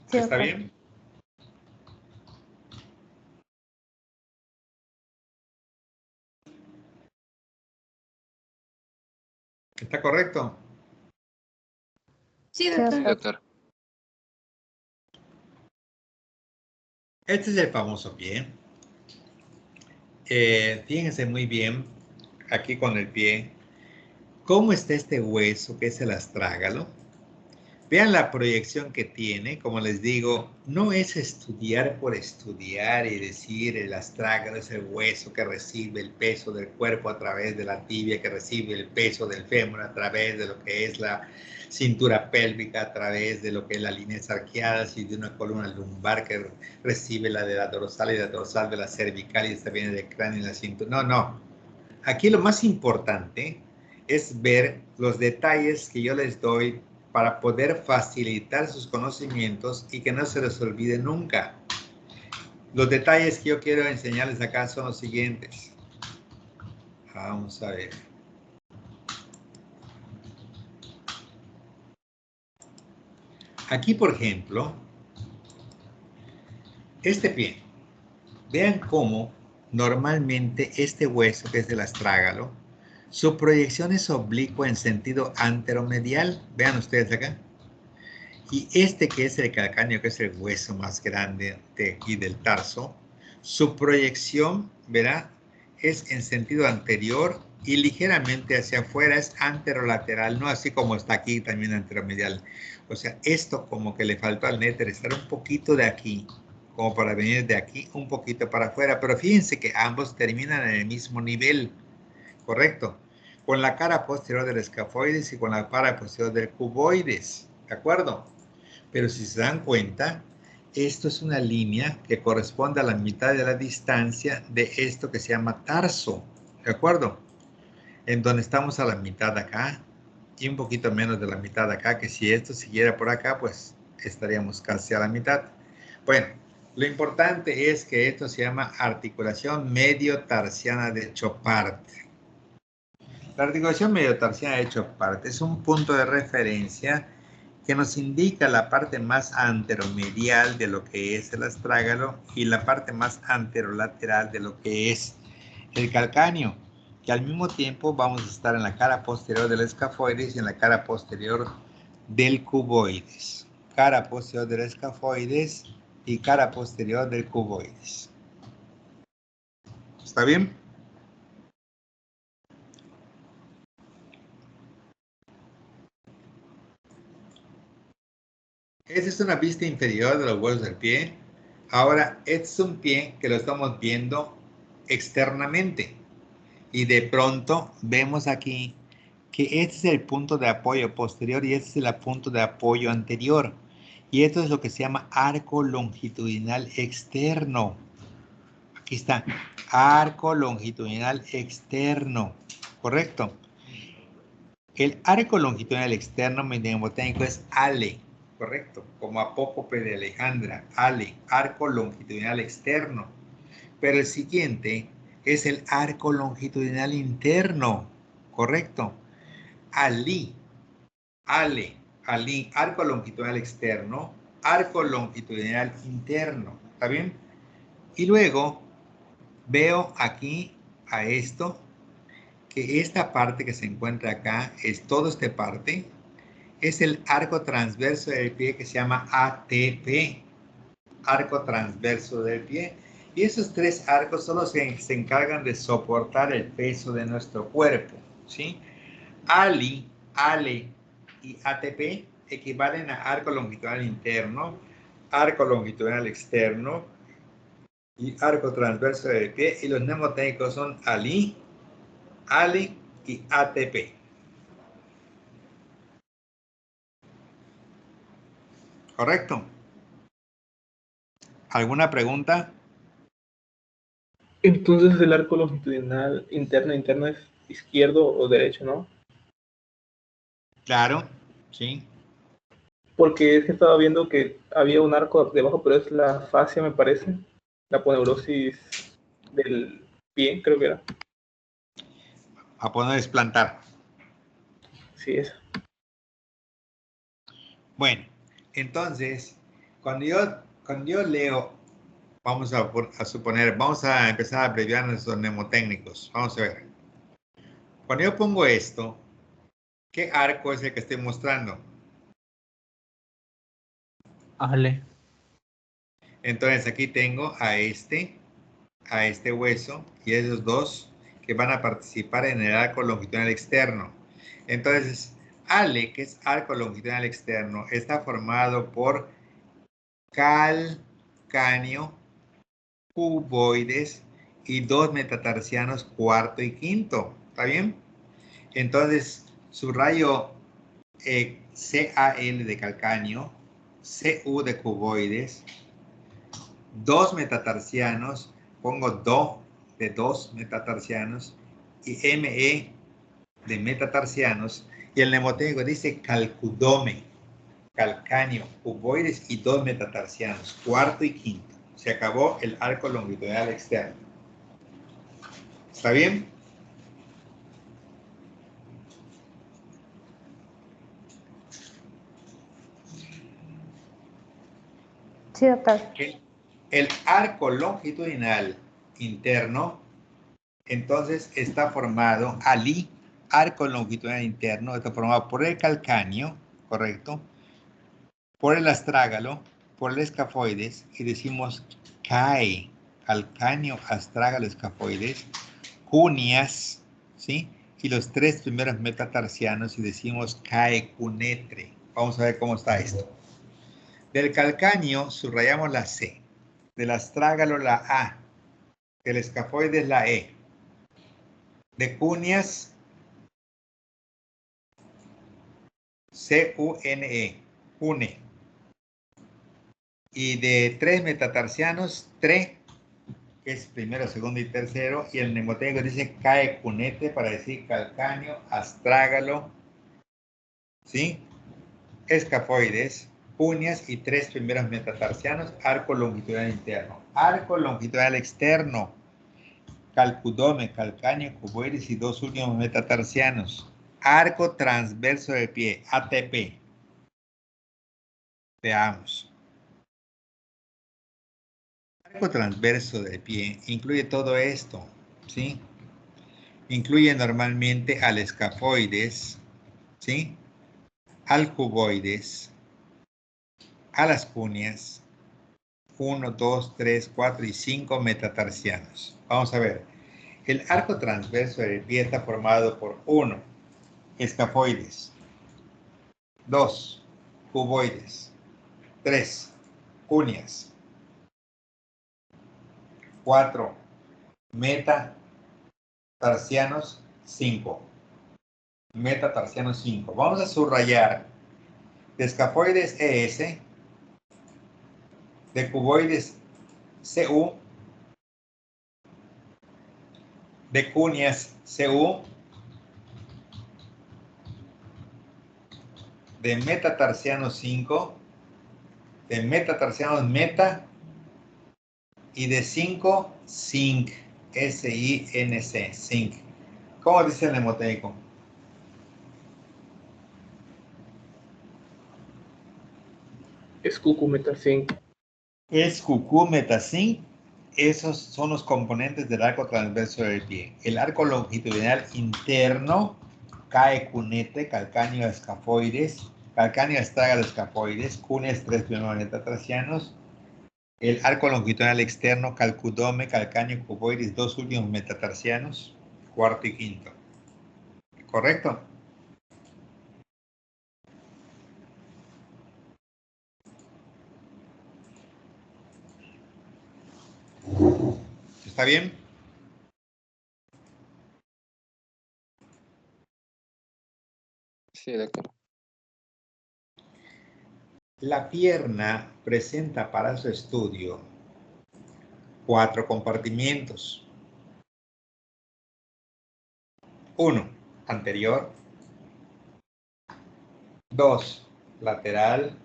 Sí, ¿Está doctor. bien? ¿Está correcto? Sí, Sí, doctor. Sí, doctor. doctor. Este es el famoso pie. Fíjense muy bien aquí con el pie cómo está este hueso que es el astrágalo. Vean la proyección que tiene. Como les digo, no es estudiar por estudiar y decir el astrágalo es el hueso que recibe el peso del cuerpo a través de la tibia, que recibe el peso del fémur a través de lo que es la cintura pélvica, a través de lo que es la línea arqueadas y de una columna lumbar que recibe la de la dorsal y la dorsal de la cervical y esta viene del cráneo y la cintura. No, no. Aquí lo más importante es ver los detalles que yo les doy para poder facilitar sus conocimientos y que no se les olvide nunca. Los detalles que yo quiero enseñarles acá son los siguientes. Vamos a ver. Aquí, por ejemplo, este pie. Vean cómo normalmente este hueso, que es el astrágalo, su proyección es oblicua en sentido anteromedial. Vean ustedes acá. Y este que es el calcáneo, que es el hueso más grande de aquí del tarso, su proyección, verá, es en sentido anterior y ligeramente hacia afuera, es anterolateral, no así como está aquí también anteromedial. O sea, esto como que le faltó al néter estar un poquito de aquí, como para venir de aquí un poquito para afuera, pero fíjense que ambos terminan en el mismo nivel, ¿correcto? Con la cara posterior del escafoides y con la cara posterior del cuboides, ¿de acuerdo? Pero si se dan cuenta, esto es una línea que corresponde a la mitad de la distancia de esto que se llama tarso, ¿de acuerdo? En donde estamos a la mitad de acá y un poquito menos de la mitad de acá, que si esto siguiera por acá, pues estaríamos casi a la mitad. Bueno, lo importante es que esto se llama articulación mediotarsiana de Chopard. La articulación mediotarsiana de Chopard es un punto de referencia que nos indica la parte más anteromedial de lo que es el astrágalo y la parte más anterolateral de lo que es el calcáneo, que al mismo tiempo vamos a estar en la cara posterior del escafoides y en la cara posterior del cuboides. Cara posterior del escafoides y cara posterior del cuboides. ¿Está bien? Esta es una vista inferior de los huesos del pie. Ahora, este es un pie que lo estamos viendo externamente. Y de pronto vemos aquí que este es el punto de apoyo posterior y este es el punto de apoyo anterior. Y esto es lo que se llama arco longitudinal externo. Aquí está, arco longitudinal externo. ¿Correcto? El arco longitudinal externo mnemotécnico es ALE, correcto, como apócope de Alejandra, ALE, arco longitudinal externo. Pero el siguiente es el arco longitudinal interno, correcto, ALI, ALE, ALI, arco longitudinal externo, arco longitudinal interno, ¿está bien? Y luego veo aquí a esto, que esta parte que se encuentra acá es toda esta parte, es el arco transverso del pie que se llama ATP, arco transverso del pie. Y esos tres arcos son los que se encargan de soportar el peso de nuestro cuerpo, ¿sí? ALI, ALE y ATP equivalen a arco longitudinal interno, arco longitudinal externo y arco transverso del pie. Y los mnemotécnicos son ALI, ALE y ATP. ¿Correcto? ¿Alguna pregunta? Entonces el arco longitudinal interno es izquierdo o derecho, ¿no? Claro, sí. Porque es que estaba viendo que había un arco debajo, pero es la fascia, me parece. La aponeurosis del pie, creo que era. Aponeus plantar. Sí, es. Bueno, entonces, cuando yo leo, vamos a suponer, vamos a empezar a abreviar nuestros mnemotécnicos. Vamos a ver. Cuando yo pongo esto, ¿qué arco es el que estoy mostrando? Ale. Entonces aquí tengo a este hueso y esos dos que van a participar en el arco longitudinal externo. Entonces, Ale, que es arco longitudinal externo, está formado por calcáneo, cuboides y dos metatarsianos cuarto y quinto. ¿Está bien? Entonces, subrayo CAL de calcáneo, CU de cuboides, dos metatarsianos, pongo do de dos metatarsianos y ME de metatarsianos, y el mnemotécnico dice calcudome, calcáneo, cuboides y dos metatarsianos, cuarto y quinto. Se acabó el arco longitudinal externo. ¿Está bien? Sí, doctor. El arco longitudinal interno, entonces, está formado, arco longitudinal interno, está formado por el calcáneo, ¿correcto? Por el astrágalo, por el escafoides, y decimos CAE, calcáneo, astrágalo, escafoides, cunias, ¿sí? Y los tres primeros metatarsianos, y decimos CAE cunetre. Vamos a ver cómo está esto. Del calcáneo subrayamos la C, del astrágalo la A, del escafoides la E, de cunias C-U-N-E, cune, y de tres metatarsianos, tre, que es primero, segundo y tercero, y el mnemotécnico dice cae cunete para decir calcáneo, astrágalo, ¿sí? Escafoides, cunias y tres primeros metatarsianos, arco longitudinal interno. Arco longitudinal externo, calcudome, calcáneo, cuboides y dos últimos metatarsianos. Arco transverso del pie, ATP. Veamos. El arco transverso del pie incluye todo esto, ¿sí? Incluye normalmente al escafoides, ¿sí? Al cuboides, a las cunias, 1, 2, 3, 4 y 5 metatarsianos. Vamos a ver. El arco transverso del pie está formado por 1, escafoides, 2, cuboides, 3, cunias, 4, metatarsianos, 5. Metatarsiano 5. Vamos a subrayar de escafoides ES, de cuboides CU, de cunias CU, de metatarsianos 5, de metatarsianos meta y de 5 zinc, S-I-N-C, zinc. ¿Cómo dice el mnemotécnico? Es cucumetacin. Es cucú metazinc. Esos son los componentes del arco transverso del pie. El arco longitudinal interno cae cunete, calcáneo escafoides, calcáneo astrágalo escafoides, cunes 3 primeros metatarsianos. El arco longitudinal externo, calcudome, calcáneo cuboides, dos últimos metatarsianos, cuarto y quinto. ¿Correcto? ¿Está bien? Sí, doctor. La pierna presenta para su estudio 4 compartimientos. 1, anterior. 2, lateral.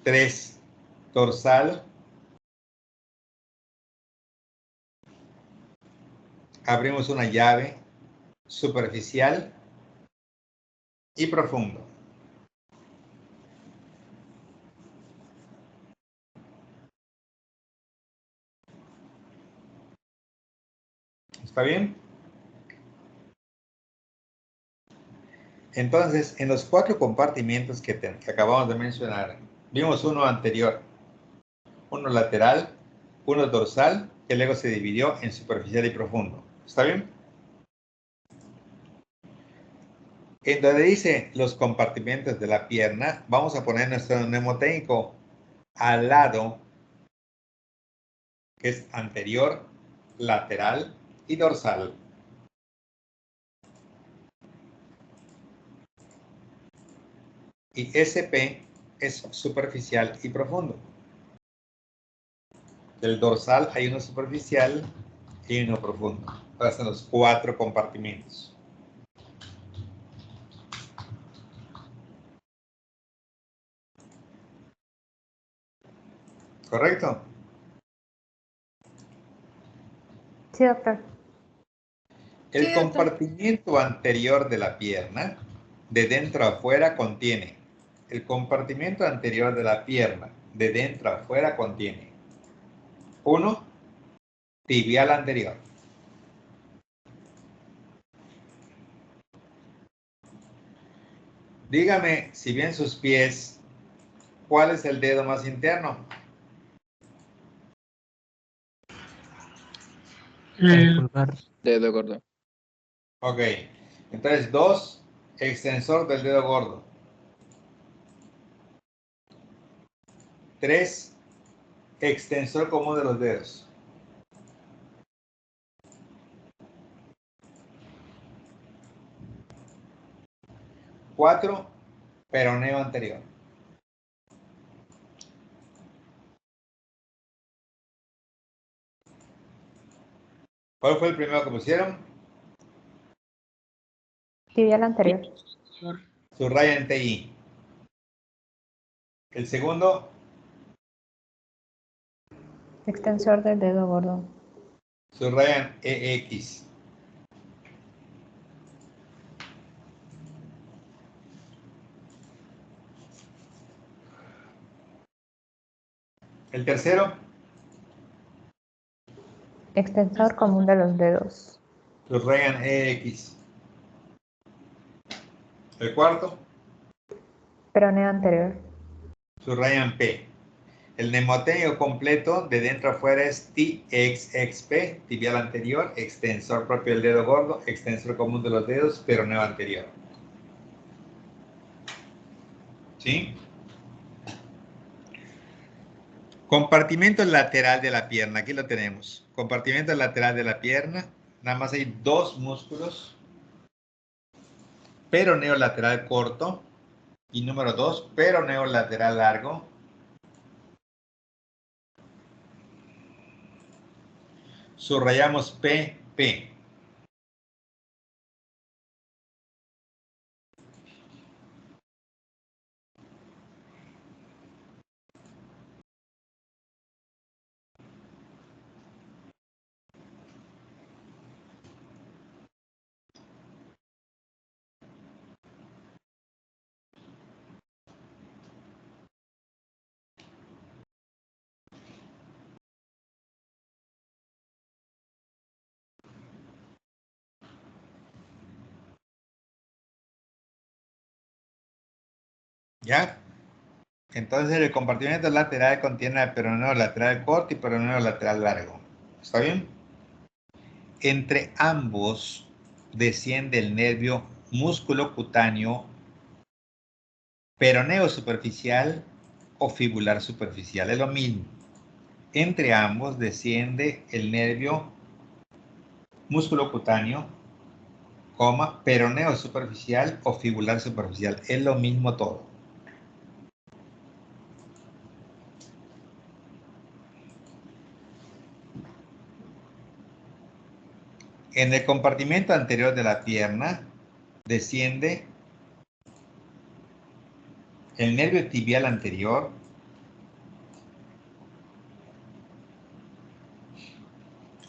3, dorsal. Abrimos una llave superficial y profundo. ¿Está bien? Entonces, en los 4 compartimientos que acabamos de mencionar, vimos uno anterior, uno lateral, uno dorsal, que luego se dividió en superficial y profundo. ¿Está bien? En donde dice los compartimentos de la pierna, vamos a poner nuestro mnemotécnico al lado, que es anterior, lateral y dorsal. Y SP es superficial y profundo. Del dorsal hay uno superficial y uno profundo. Ahora están los 4 compartimentos. ¿Correcto? Sí, doctor. El Sí, doctor. compartimiento anterior de la pierna, de dentro a afuera, contiene. El compartimiento anterior de la pierna, de dentro a afuera, contiene. 1, tibial anterior. Dígame, si ven sus pies, ¿cuál es el dedo más interno? El pulgar. Dedo gordo. Ok. Entonces, 2, extensor del dedo gordo. 3, extensor común de los dedos. 4, peroneo anterior. ¿Cuál fue el primero que pusieron? Tibial anterior. Subraya en TI. El segundo, Extensor del dedo gordo. subraya en EX. El tercero, Extensor común de los dedos. subrayan EX. El cuarto, Peroneo anterior. subrayan P. El mnemotécnico completo de dentro a afuera es TXXP, tibial anterior, extensor propio del dedo gordo, extensor común de los dedos, peroneo anterior. ¿Sí? Compartimento lateral de la pierna, aquí lo tenemos. Compartimento lateral de la pierna, nada más hay 2 músculos. Peroneo lateral corto y número 2, peroneo lateral largo. Subrayamos PP. ¿Ya? Entonces el compartimento lateral contiene el peroneo lateral corto y peroneo lateral largo. ¿Está bien? Entre ambos desciende el nervio músculo cutáneo peroneo superficial o fibular superficial. Es lo mismo. Entre ambos desciende el nervio músculo cutáneo, peroneo superficial o fibular superficial. Es lo mismo todo. En el compartimento anterior de la pierna desciende el nervio tibial anterior,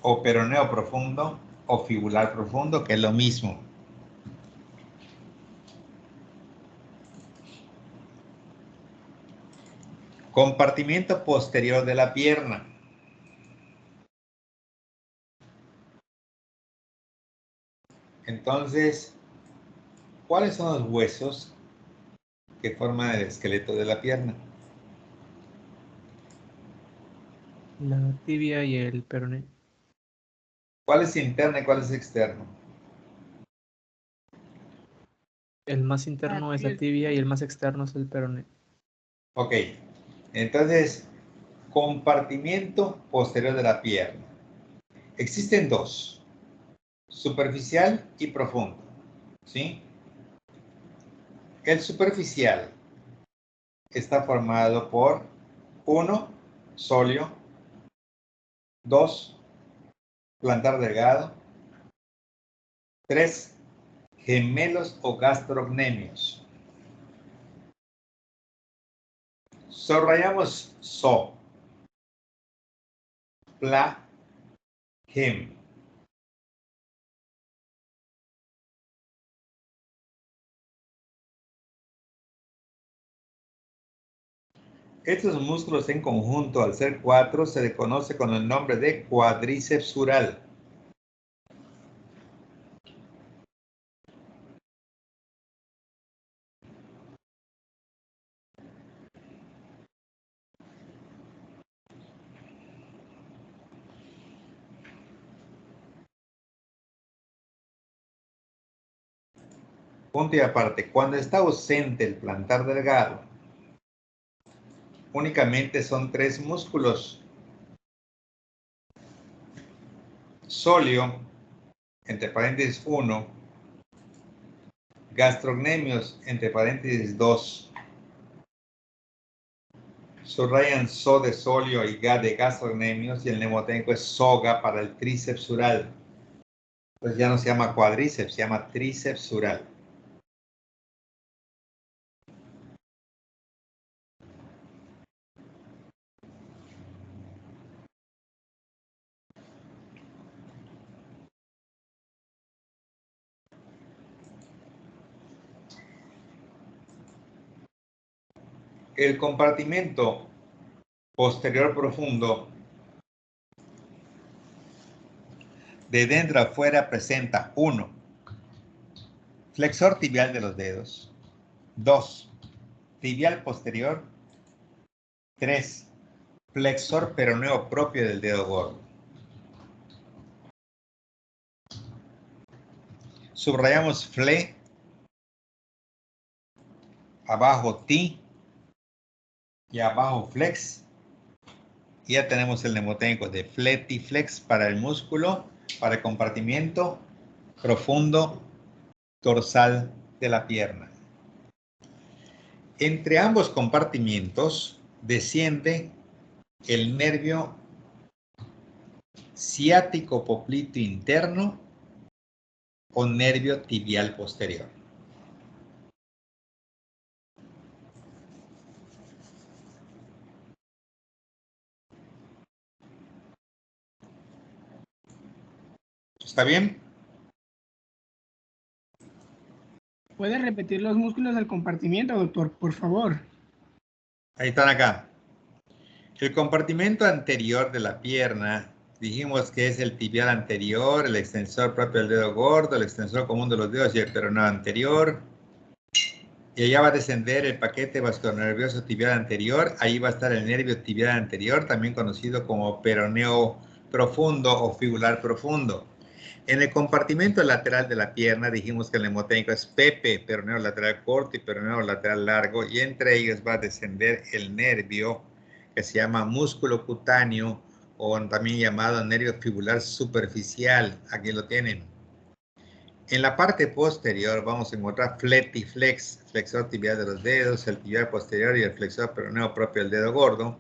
o peroneo profundo, o fibular profundo, que es lo mismo. Compartimento posterior de la pierna. Entonces, ¿cuáles son los huesos que forman el esqueleto de la pierna? La tibia y el peroné. ¿Cuál es interno y cuál es externo? El más interno es la tibia y el más externo es el peroné. Ok, entonces, compartimento posterior de la pierna. Existen dos, superficial y profundo, ¿sí? El superficial está formado por 1, sóleo, 2, plantar delgado, 3, gemelos o gastrocnemios. Subrayamos so, pla, gem. Estos músculos en conjunto, al ser 4, se le conoce con el nombre de cuádriceps sural. Punto y aparte, cuando está ausente el plantar delgado, únicamente son 3 músculos. Sóleo, entre paréntesis 1, gastrocnemios, entre paréntesis 2. Subrayan so de sóleo y ga de gastrocnemios, y el mnemotécnico es soga para el tríceps sural. Pues ya no se llama cuádriceps, se llama tríceps sural. El compartimento posterior profundo de dentro a afuera presenta 1, flexor tibial de los dedos, 2, tibial posterior, 3, flexor peroneo propio del dedo gordo. Subrayamos fle, abajo ti y abajo flex. Y ya tenemos el mnemotécnico de fletiflex para el músculo, para el compartimento profundo dorsal de la pierna. Entre ambos compartimientos desciende el nervio ciático popliteo interno o nervio tibial posterior. ¿Está bien? ¿Puede repetir los músculos del compartimiento, doctor, por favor? Ahí están acá. El compartimento anterior de la pierna, dijimos que es el tibial anterior, el extensor propio del dedo gordo, el extensor común de los dedos y el peroneo anterior. Y allá va a descender el paquete vasculonervioso tibial anterior. Ahí va a estar el nervio tibial anterior, también conocido como peroneo profundo o fibular profundo. En el compartimento lateral de la pierna dijimos que el mnemotécnico es pepe, peroneo lateral corto y peroneo lateral largo, y entre ellos va a descender el nervio que se llama músculo cutáneo, o también llamado nervio fibular superficial. Aquí lo tienen. En la parte posterior vamos a encontrar fletiflex, flexor tibial de los dedos, el tibial posterior y el flexor peroneo propio del dedo gordo.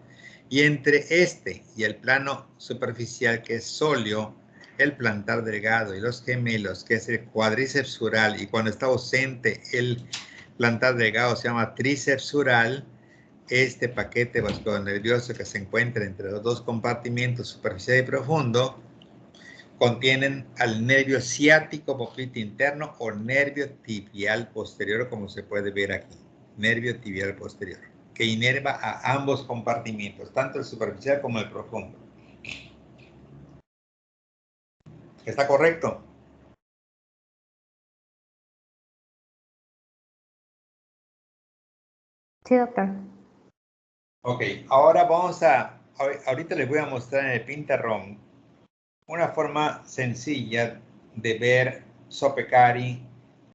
Y entre este y el plano superficial, que es sóleo, el plantar delgado y los gemelos, que es el cuádriceps sural, y cuando está ausente el plantar delgado se llama tríceps sural, este paquete vasculonervioso que se encuentra entre los dos compartimentos superficial y profundo, contienen al nervio ciático popliteo interno o nervio tibial posterior, como se puede ver aquí, nervio tibial posterior, que inerva a ambos compartimentos, tanto el superficial como el profundo. ¿Está correcto? Sí, doctor. Ok, ahora ahorita les voy a mostrar en el Pinterrom una forma sencilla de ver Sopekari,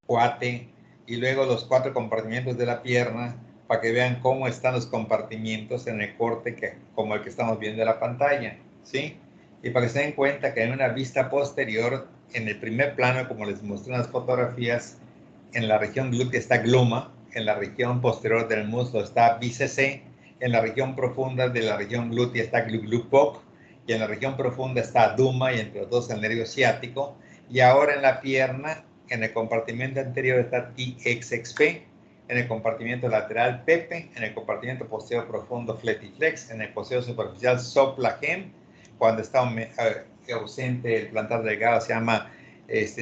Cuate y luego los 4 compartimentos de la pierna para que vean cómo están los compartimentos en el corte como el que estamos viendo en la pantalla, ¿sí? Y para que se den cuenta que en una vista posterior, en el primer plano, como les mostré en las fotografías, en la región glútea está gluma, en la región posterior del muslo está bíceps, en la región profunda de la región glútea está glupoc, y en la región profunda está duma, y entre los dos el nervio ciático, y ahora en la pierna, en el compartimento anterior está TXXP, en el compartimento lateral pepe, en el compartimento posterior profundo fletiflex, en el posterior superficial soplagem, cuando está ausente el plantar delgado se llama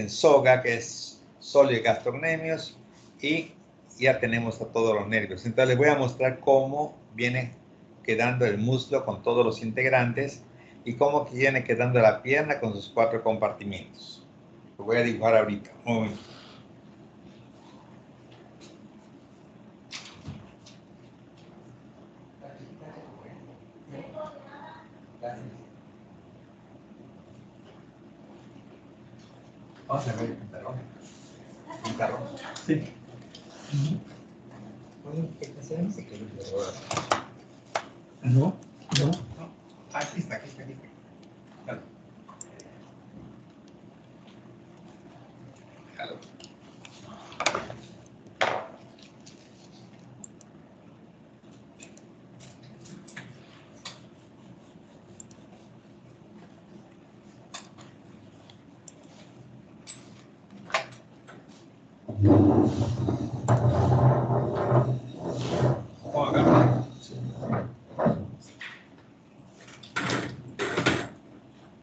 soga, que es sólido gastrocnemios, y ya tenemos a todos los nervios. Entonces les voy a mostrar cómo viene quedando el muslo con todos los integrantes y cómo viene quedando la pierna con sus 4 compartimentos. Lo voy a dibujar ahorita. Un momento. Vamos a ver el pintarrón. ¿Pintarrón? Sí. No. Aquí está. Claro. Claro.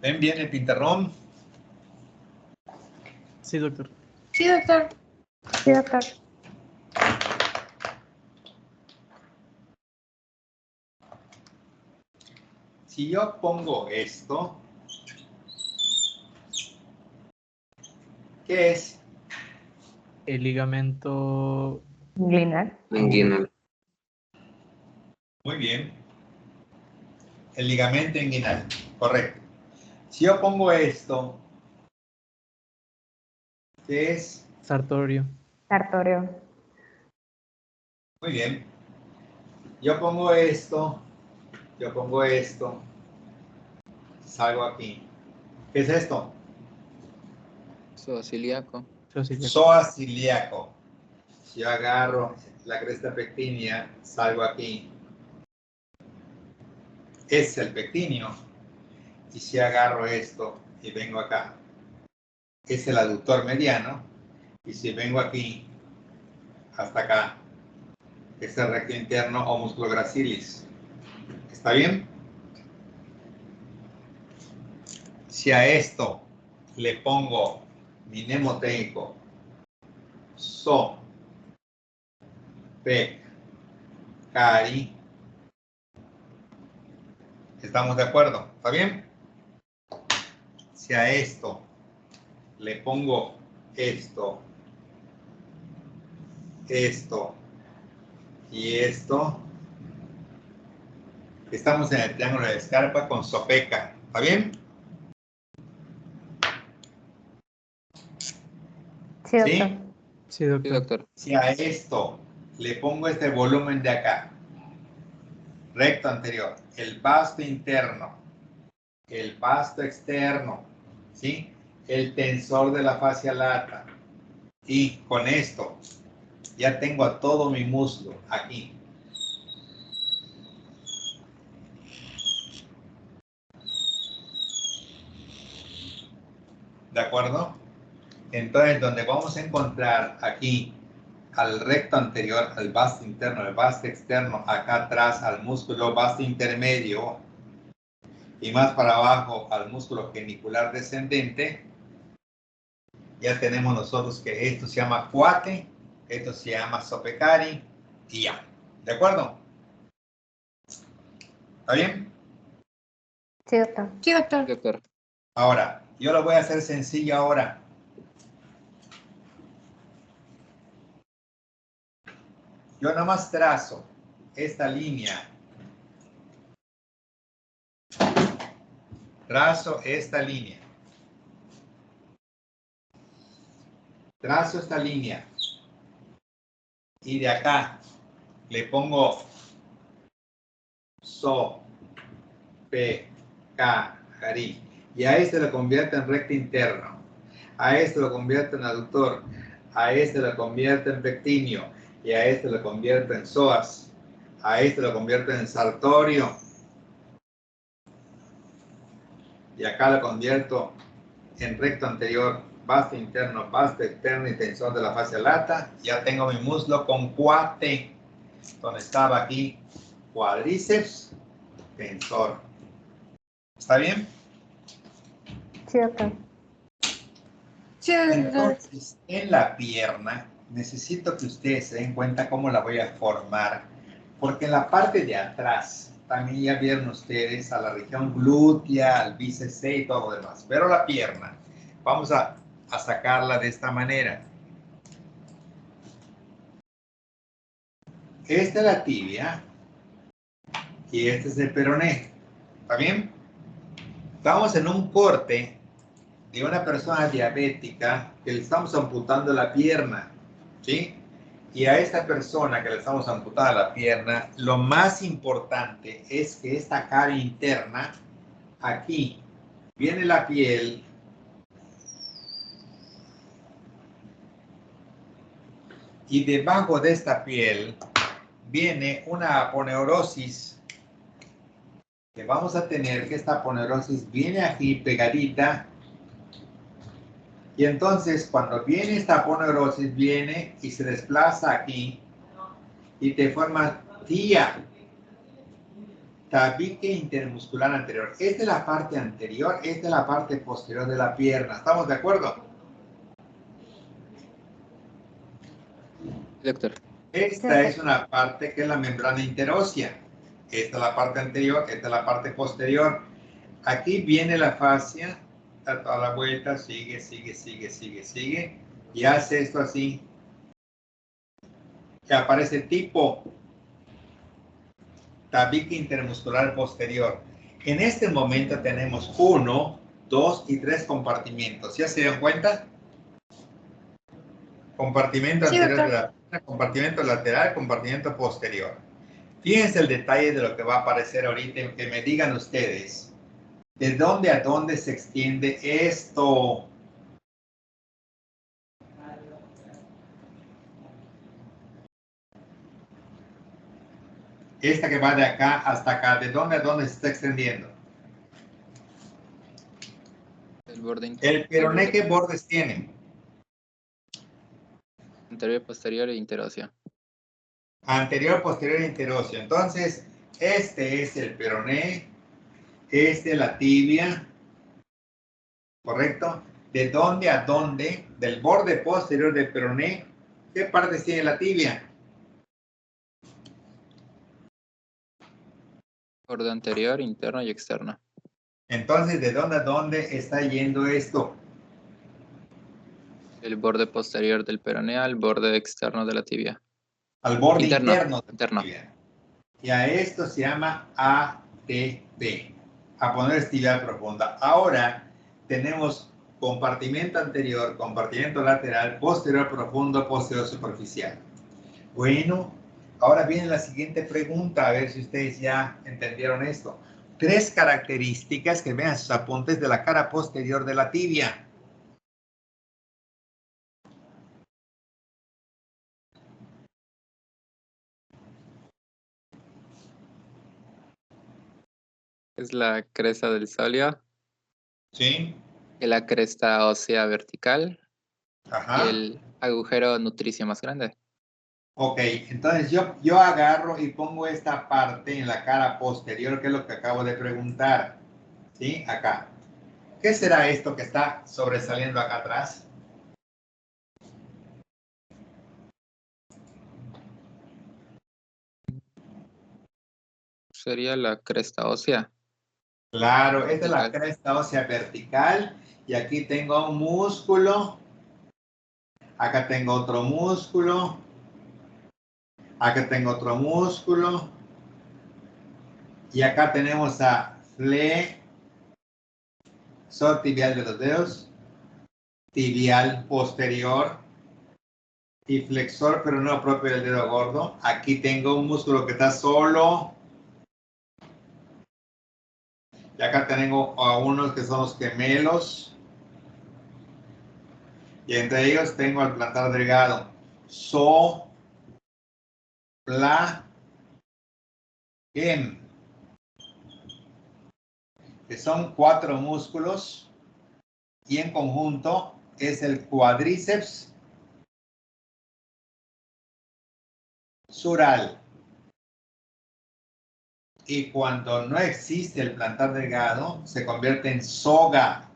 ¿Ven bien el pintarrón? Sí, doctor. Sí, doctor. Sí, doctor. Si yo pongo esto, ¿qué es? El ligamento Inguinal. Inguinal. Muy bien. El ligamento inguinal, correcto. Si yo pongo esto, ¿qué es? sartorio. Sartorio. Muy bien. Yo pongo esto, salgo aquí. ¿Qué es esto? Psoas ilíaco. Psoas ilíaco. Si yo agarro la cresta pectínea, salgo aquí. Es el pectíneo. Y si agarro esto y vengo acá, es el aductor mediano. Y si vengo aquí, hasta acá, es el recto interno o músculo gracilis. ¿Está bien? Si a esto le pongo mi mnemoteico, so, pec, cari, ¿estamos de acuerdo? ¿Está bien? Si a esto le pongo esto y esto, estamos en el triángulo de Scarpa con sopeca. ¿Está bien? Sí, doctor. Sí, doctor. Sí, doctor. Si a esto le pongo este volumen de acá, recto anterior, el vasto interno, el vasto externo, ¿sí? El tensor de la fascia lata, y con esto ya tengo a todo mi muslo aquí. ¿De acuerdo? Entonces, donde vamos a encontrar aquí al recto anterior, al vasto interno, al vasto externo, acá atrás al músculo vasto intermedio y más para abajo al músculo genicular descendente, ya tenemos nosotros que esto se llama cuate, esto se llama sopecari y ya. ¿De acuerdo? ¿Está bien? Sí, doctor. Sí, doctor. Doctor. Ahora, yo lo voy a hacer sencillo ahora. Yo nomás trazo esta línea. Trazo esta línea. Trazo esta línea. Y de acá le pongo so, pe, ca, jari. Y a este lo convierto en recto interno. A este lo convierto en aductor. A este lo convierto en pectíneo. Y a este lo convierto en psoas. A este lo convierto en sartorio. Y acá lo convierto en recto anterior, vasto interno, vasto externo y tensor de la fascia lata. Ya tengo mi muslo con cuate, donde estaba aquí cuádriceps, tensor. ¿Está bien? Sí, doctor. Sí, doctor. Entonces, en la pierna, necesito que ustedes se den cuenta cómo la voy a formar, porque en la parte de atrás, también ya vieron ustedes a la región glútea, al bíceps C y todo lo demás. Pero la pierna, vamos a sacarla de esta manera. Esta es la tibia y este es el peroné. ¿Está bien? Estamos en un corte de una persona diabética que le estamos amputando la pierna, ¿sí? Y a esta persona que le estamos amputando la pierna, lo más importante es que esta cara interna, aquí, viene la piel, y debajo de esta piel viene una aponeurosis, que vamos a tener que esta aponeurosis viene aquí pegadita. Y entonces, cuando viene esta aponeurosis, viene y se desplaza aquí y te forma tía, tabique intermuscular anterior. Esta es la parte anterior, esta es la parte posterior de la pierna. ¿Estamos de acuerdo? Doctor. Esta es una parte que es la membrana interósea. Esta es la parte anterior, esta es la parte posterior. Aquí viene la fascia, da toda la vuelta, sigue, sigue, sigue, sigue, sigue. Y hace esto así. Que aparece tipo tabique intermuscular posterior. En este momento tenemos 1, 2 y 3 compartimientos. ¿Ya se dan cuenta? Compartimento Sí, anterior de doctor. la pierna, compartimento lateral, compartimento posterior. Fíjense el detalle de lo que va a aparecer ahorita, que me digan ustedes. ¿De dónde a dónde se extiende esto? Esta que va de acá hasta acá, ¿de dónde a dónde se está extendiendo? El borde El peroné, ¿qué bordes tiene? anterior, posterior e interóseo. Anterior, posterior e interóseo. Entonces, este es el peroné, este es la tibia, ¿correcto? ¿De dónde a dónde? Del borde posterior del peroné, ¿qué partes tiene la tibia? Borde anterior, interno y externo. Entonces, ¿de dónde a dónde está yendo esto? El borde posterior del peroné al borde externo de la tibia. Al borde Interno, interno de la interno. tibia. Y a esto se llama ATP, aponeursis tibial profunda. Ahora tenemos compartimento anterior, compartimento lateral, posterior profundo, posterior superficial. Bueno, ahora viene la siguiente pregunta, a ver si ustedes ya entendieron esto. 3 características que vean sus apuntes de la cara posterior de la tibia. Es la cresta del sóleo. ¿Sí? la cresta ósea vertical Ajá. y el agujero nutricio más grande. Ok, entonces yo agarro y pongo esta parte en la cara posterior, que es lo que acabo de preguntar. ¿Sí? Acá. ¿Qué será esto que está sobresaliendo acá atrás? Sería la cresta ósea. Claro, esta es la vertical. cresta ósea vertical y aquí tengo un músculo. Acá tengo otro músculo. Acá tengo otro músculo. Y acá tenemos a flexor tibial de los dedos, tibial posterior y flexor, pero no propio del dedo gordo. Aquí tengo un músculo que está solo. Y acá tengo a unos que son los gemelos. Y entre ellos tengo el plantar delgado. Soplagem, que son 4 músculos y en conjunto es el cuádriceps sural. Y cuando no existe el plantar delgado, se convierte en soga,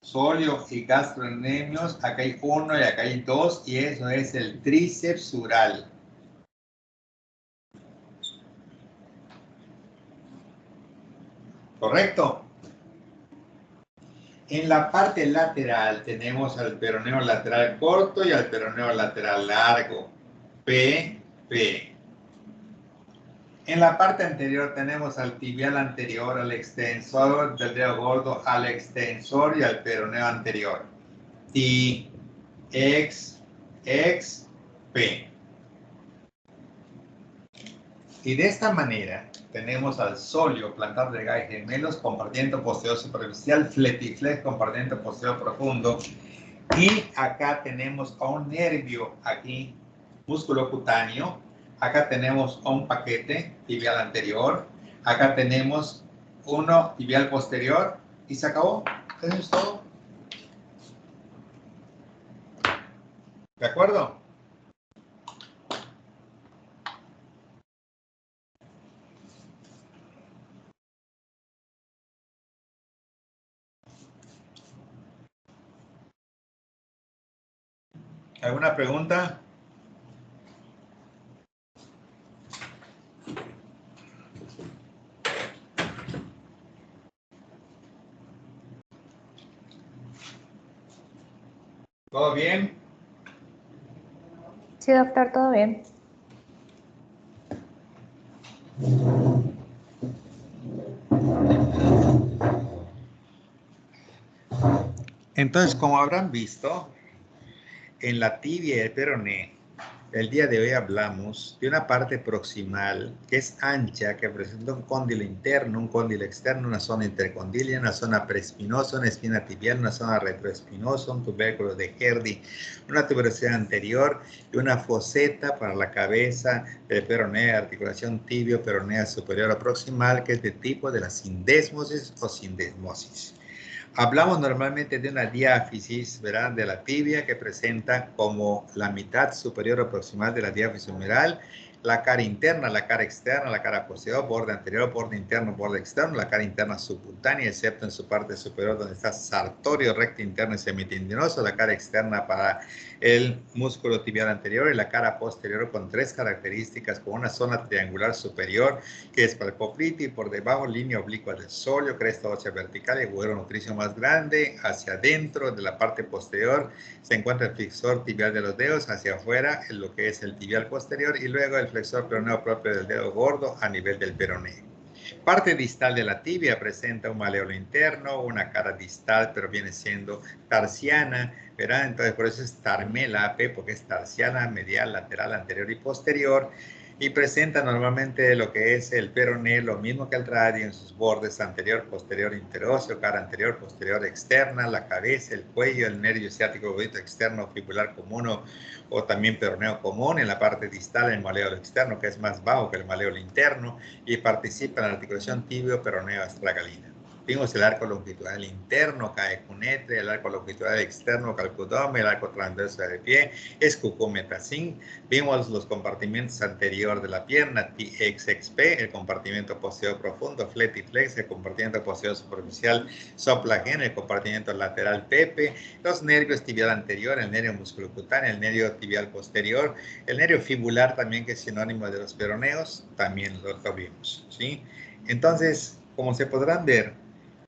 solio y gastrocnemios. Acá hay 1 y acá hay 2 y eso es el tríceps sural. ¿Correcto? En la parte lateral tenemos al peroneo lateral corto y al peroneo lateral largo. P. En la parte anterior tenemos al tibial anterior, al extensor del dedo gordo, al extensor y al peroneo anterior. T, X, P. Y de esta manera tenemos al solio, plantar delgado y gemelos, compartiendo posterior superficial, fletiflex, compartiendo posterior profundo. Y acá tenemos a un nervio aquí, músculo cutáneo. Acá tenemos un paquete tibial anterior. Acá tenemos uno tibial posterior. Y se acabó. Eso es todo. ¿De acuerdo? ¿Alguna pregunta? ¿Todo bien? Sí, doctor, todo bien. Entonces, como habrán visto, en la tibia y el peroné, el día de hoy hablamos de una parte proximal que es ancha, que presenta un cóndilo interno, un cóndilo externo, una zona intercondilia, una zona preespinosa, una espina tibial, una zona retroespinosa, un tubérculo de Herdy, una tuberosidad anterior y una foseta para la cabeza del peroné, articulación tibio-peronea superior o proximal, que es de tipo de la sindesmosis o sindesmosis. Hablamos normalmente de una diáfisis, ¿verdad?, de la tibia que presenta como la mitad superior o proximal de la diáfisis humeral, la cara interna, la cara externa, la cara posterior, borde anterior, borde interno, borde externo, la cara interna subcutánea, excepto en su parte superior donde está sartorio, recto interno y semitendinoso, la cara externa para el músculo tibial anterior y la cara posterior con 3 características, con una zona triangular superior que es para el poplite y por debajo línea oblicua del solio, cresta ósea vertical y agujero nutricio más grande. Hacia adentro de la parte posterior se encuentra el flexor tibial de los dedos, hacia afuera en lo que es el tibial posterior y luego el flexor peroneo propio del dedo gordo a nivel del peroné. Parte distal de la tibia presenta un maleolo interno, una cara distal, pero viene siendo tarsiana, ¿verdad? Entonces por eso es tarmela, porque es tarsiana, medial, lateral, anterior y posterior. Y presenta normalmente lo que es el peroné, lo mismo que el radio en sus bordes anterior, posterior, interóseo, cara anterior, posterior, externa, la cabeza, el cuello, el nervio ciático oblicuo externo, fibular común o también peroneo común. En la parte distal el maleolo externo, que es más bajo que el maleolo interno y participa en la articulación tibio-peroneo astragalina. Vimos el arco longitudinal interno, caecunetre, el arco longitudinal externo, calcudome, el arco transverso del pie, escucometacín. Vimos los compartimentos anterior de la pierna, TXXP, el compartimento posterior profundo, fletiflex, el compartimento posterior superficial, soplagen, el compartimento lateral pepe, los nervios tibial anterior, el nervio musculocutáneo, el nervio tibial posterior, el nervio fibular también, que es sinónimo de los peroneos, también lo vimos, ¿sí? Entonces, como se podrán ver,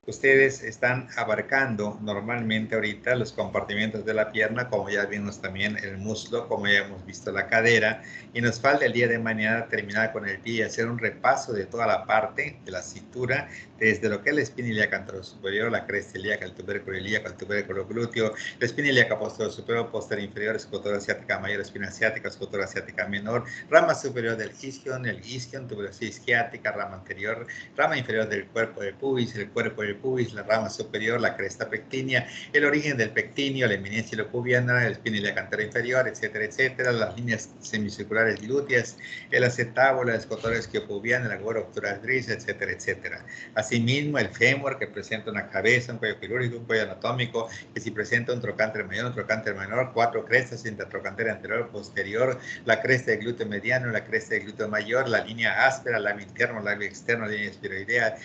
ustedes están abarcando normalmente ahorita los compartimentos de la pierna, como ya vimos también el muslo, como ya hemos visto la cadera, y nos falta el día de mañana terminar con el pie y hacer un repaso de toda la parte de la cintura, desde lo que es la espina ilíaca anterosuperior, la cresta ilíaca, el tubérculo ilíaco, el tubérculo glúteo, la espina ilíaca posterior superior, posterior inferior, escotora asiática mayor, espina asiática, escotora asiática menor, rama superior del isquion, tuberosidad isquiática, rama anterior, rama inferior del cuerpo del pubis, el cuerpo del pubis, la rama superior, la cresta pectínea, el origen del pectíneo, la eminencia ilopubiana, el espina ilíaca anterior inferior, etcétera, etcétera, las líneas semicirculares glúteas, el acetábulo, la escotora isquiopubiana, la gora obturatriz, etcétera, etcétera. Asimismo, el fémur, que presenta una cabeza, un cuello quirúrgico, un cuello anatómico, que si presenta un trocánter mayor, un trocánter menor, 4 crestas, intertrocánter anterior, posterior, la cresta de glúteo mediano, la cresta de glúteo mayor, la línea áspera, labio interno, labio externo, la línea espiroidea,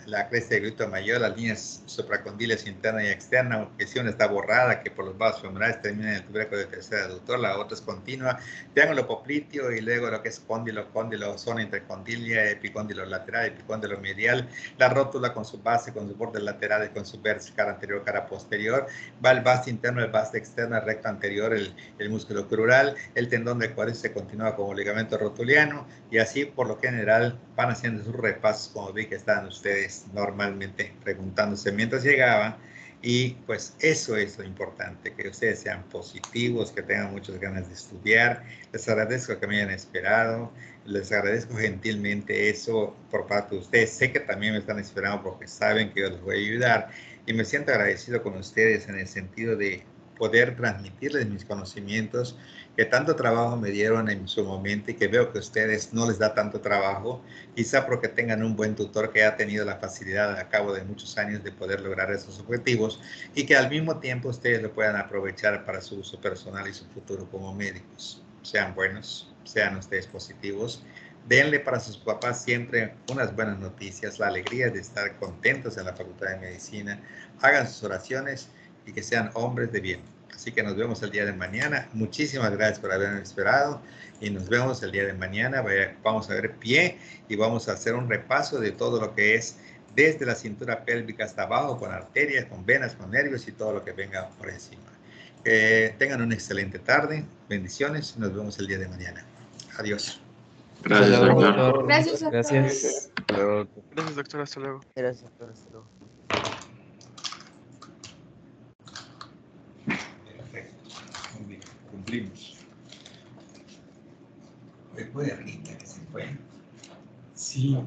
la cresta de glúteo mayor, las líneas supracondiles interna y externa, que si una está borrada, que por los vasos femorales termina en el tubérculo de tercer aductor, la otra es continua, triángulo popliteo, y luego lo que es cóndilo, zona intercondilia, epicóndilo lateral, epicóndilo medial, la rótula con su base, con sus bordes laterales, con su vértice, cara anterior, cara posterior, va el vasto interno, el vasto externo, el recto anterior, el músculo crural, el tendón de cuádriceps se continúa como ligamento rotuliano, y así por lo general van haciendo sus repasos, como vi que estaban ustedes normalmente preguntándose mientras llegaban. Y pues eso es lo importante, que ustedes sean positivos, que tengan muchas ganas de estudiar. Les agradezco que me hayan esperado, les agradezco gentilmente eso por parte de ustedes. Sé que también me están esperando porque saben que yo les voy a ayudar, y me siento agradecido con ustedes en el sentido de poder transmitirles mis conocimientos que tanto trabajo me dieron en su momento, y que veo que a ustedes no les da tanto trabajo, quizá porque tengan un buen tutor que ha tenido la facilidad a cabo de muchos años de poder lograr esos objetivos, y que al mismo tiempo ustedes lo puedan aprovechar para su uso personal y su futuro como médicos. Sean buenos, sean ustedes positivos, denle para sus papás siempre unas buenas noticias, la alegría de estar contentos en la Facultad de Medicina, hagan sus oraciones y que sean hombres de bien. Así que nos vemos el día de mañana. Muchísimas gracias por haberme esperado, y nos vemos el día de mañana. Vamos a ver pie y vamos a hacer un repaso de todo lo que es desde la cintura pélvica hasta abajo, con arterias, con venas, con nervios y todo lo que venga por encima. Tengan una excelente tarde. Bendiciones. Nos vemos el día de mañana. Adiós. Gracias, doctor. Gracias, doctor. Gracias. Gracias, doctor. Hasta luego. Gracias, doctor. Hasta luego. Perfecto. Muy bien. Cumplimos. Fue Rita que se fue. Sí.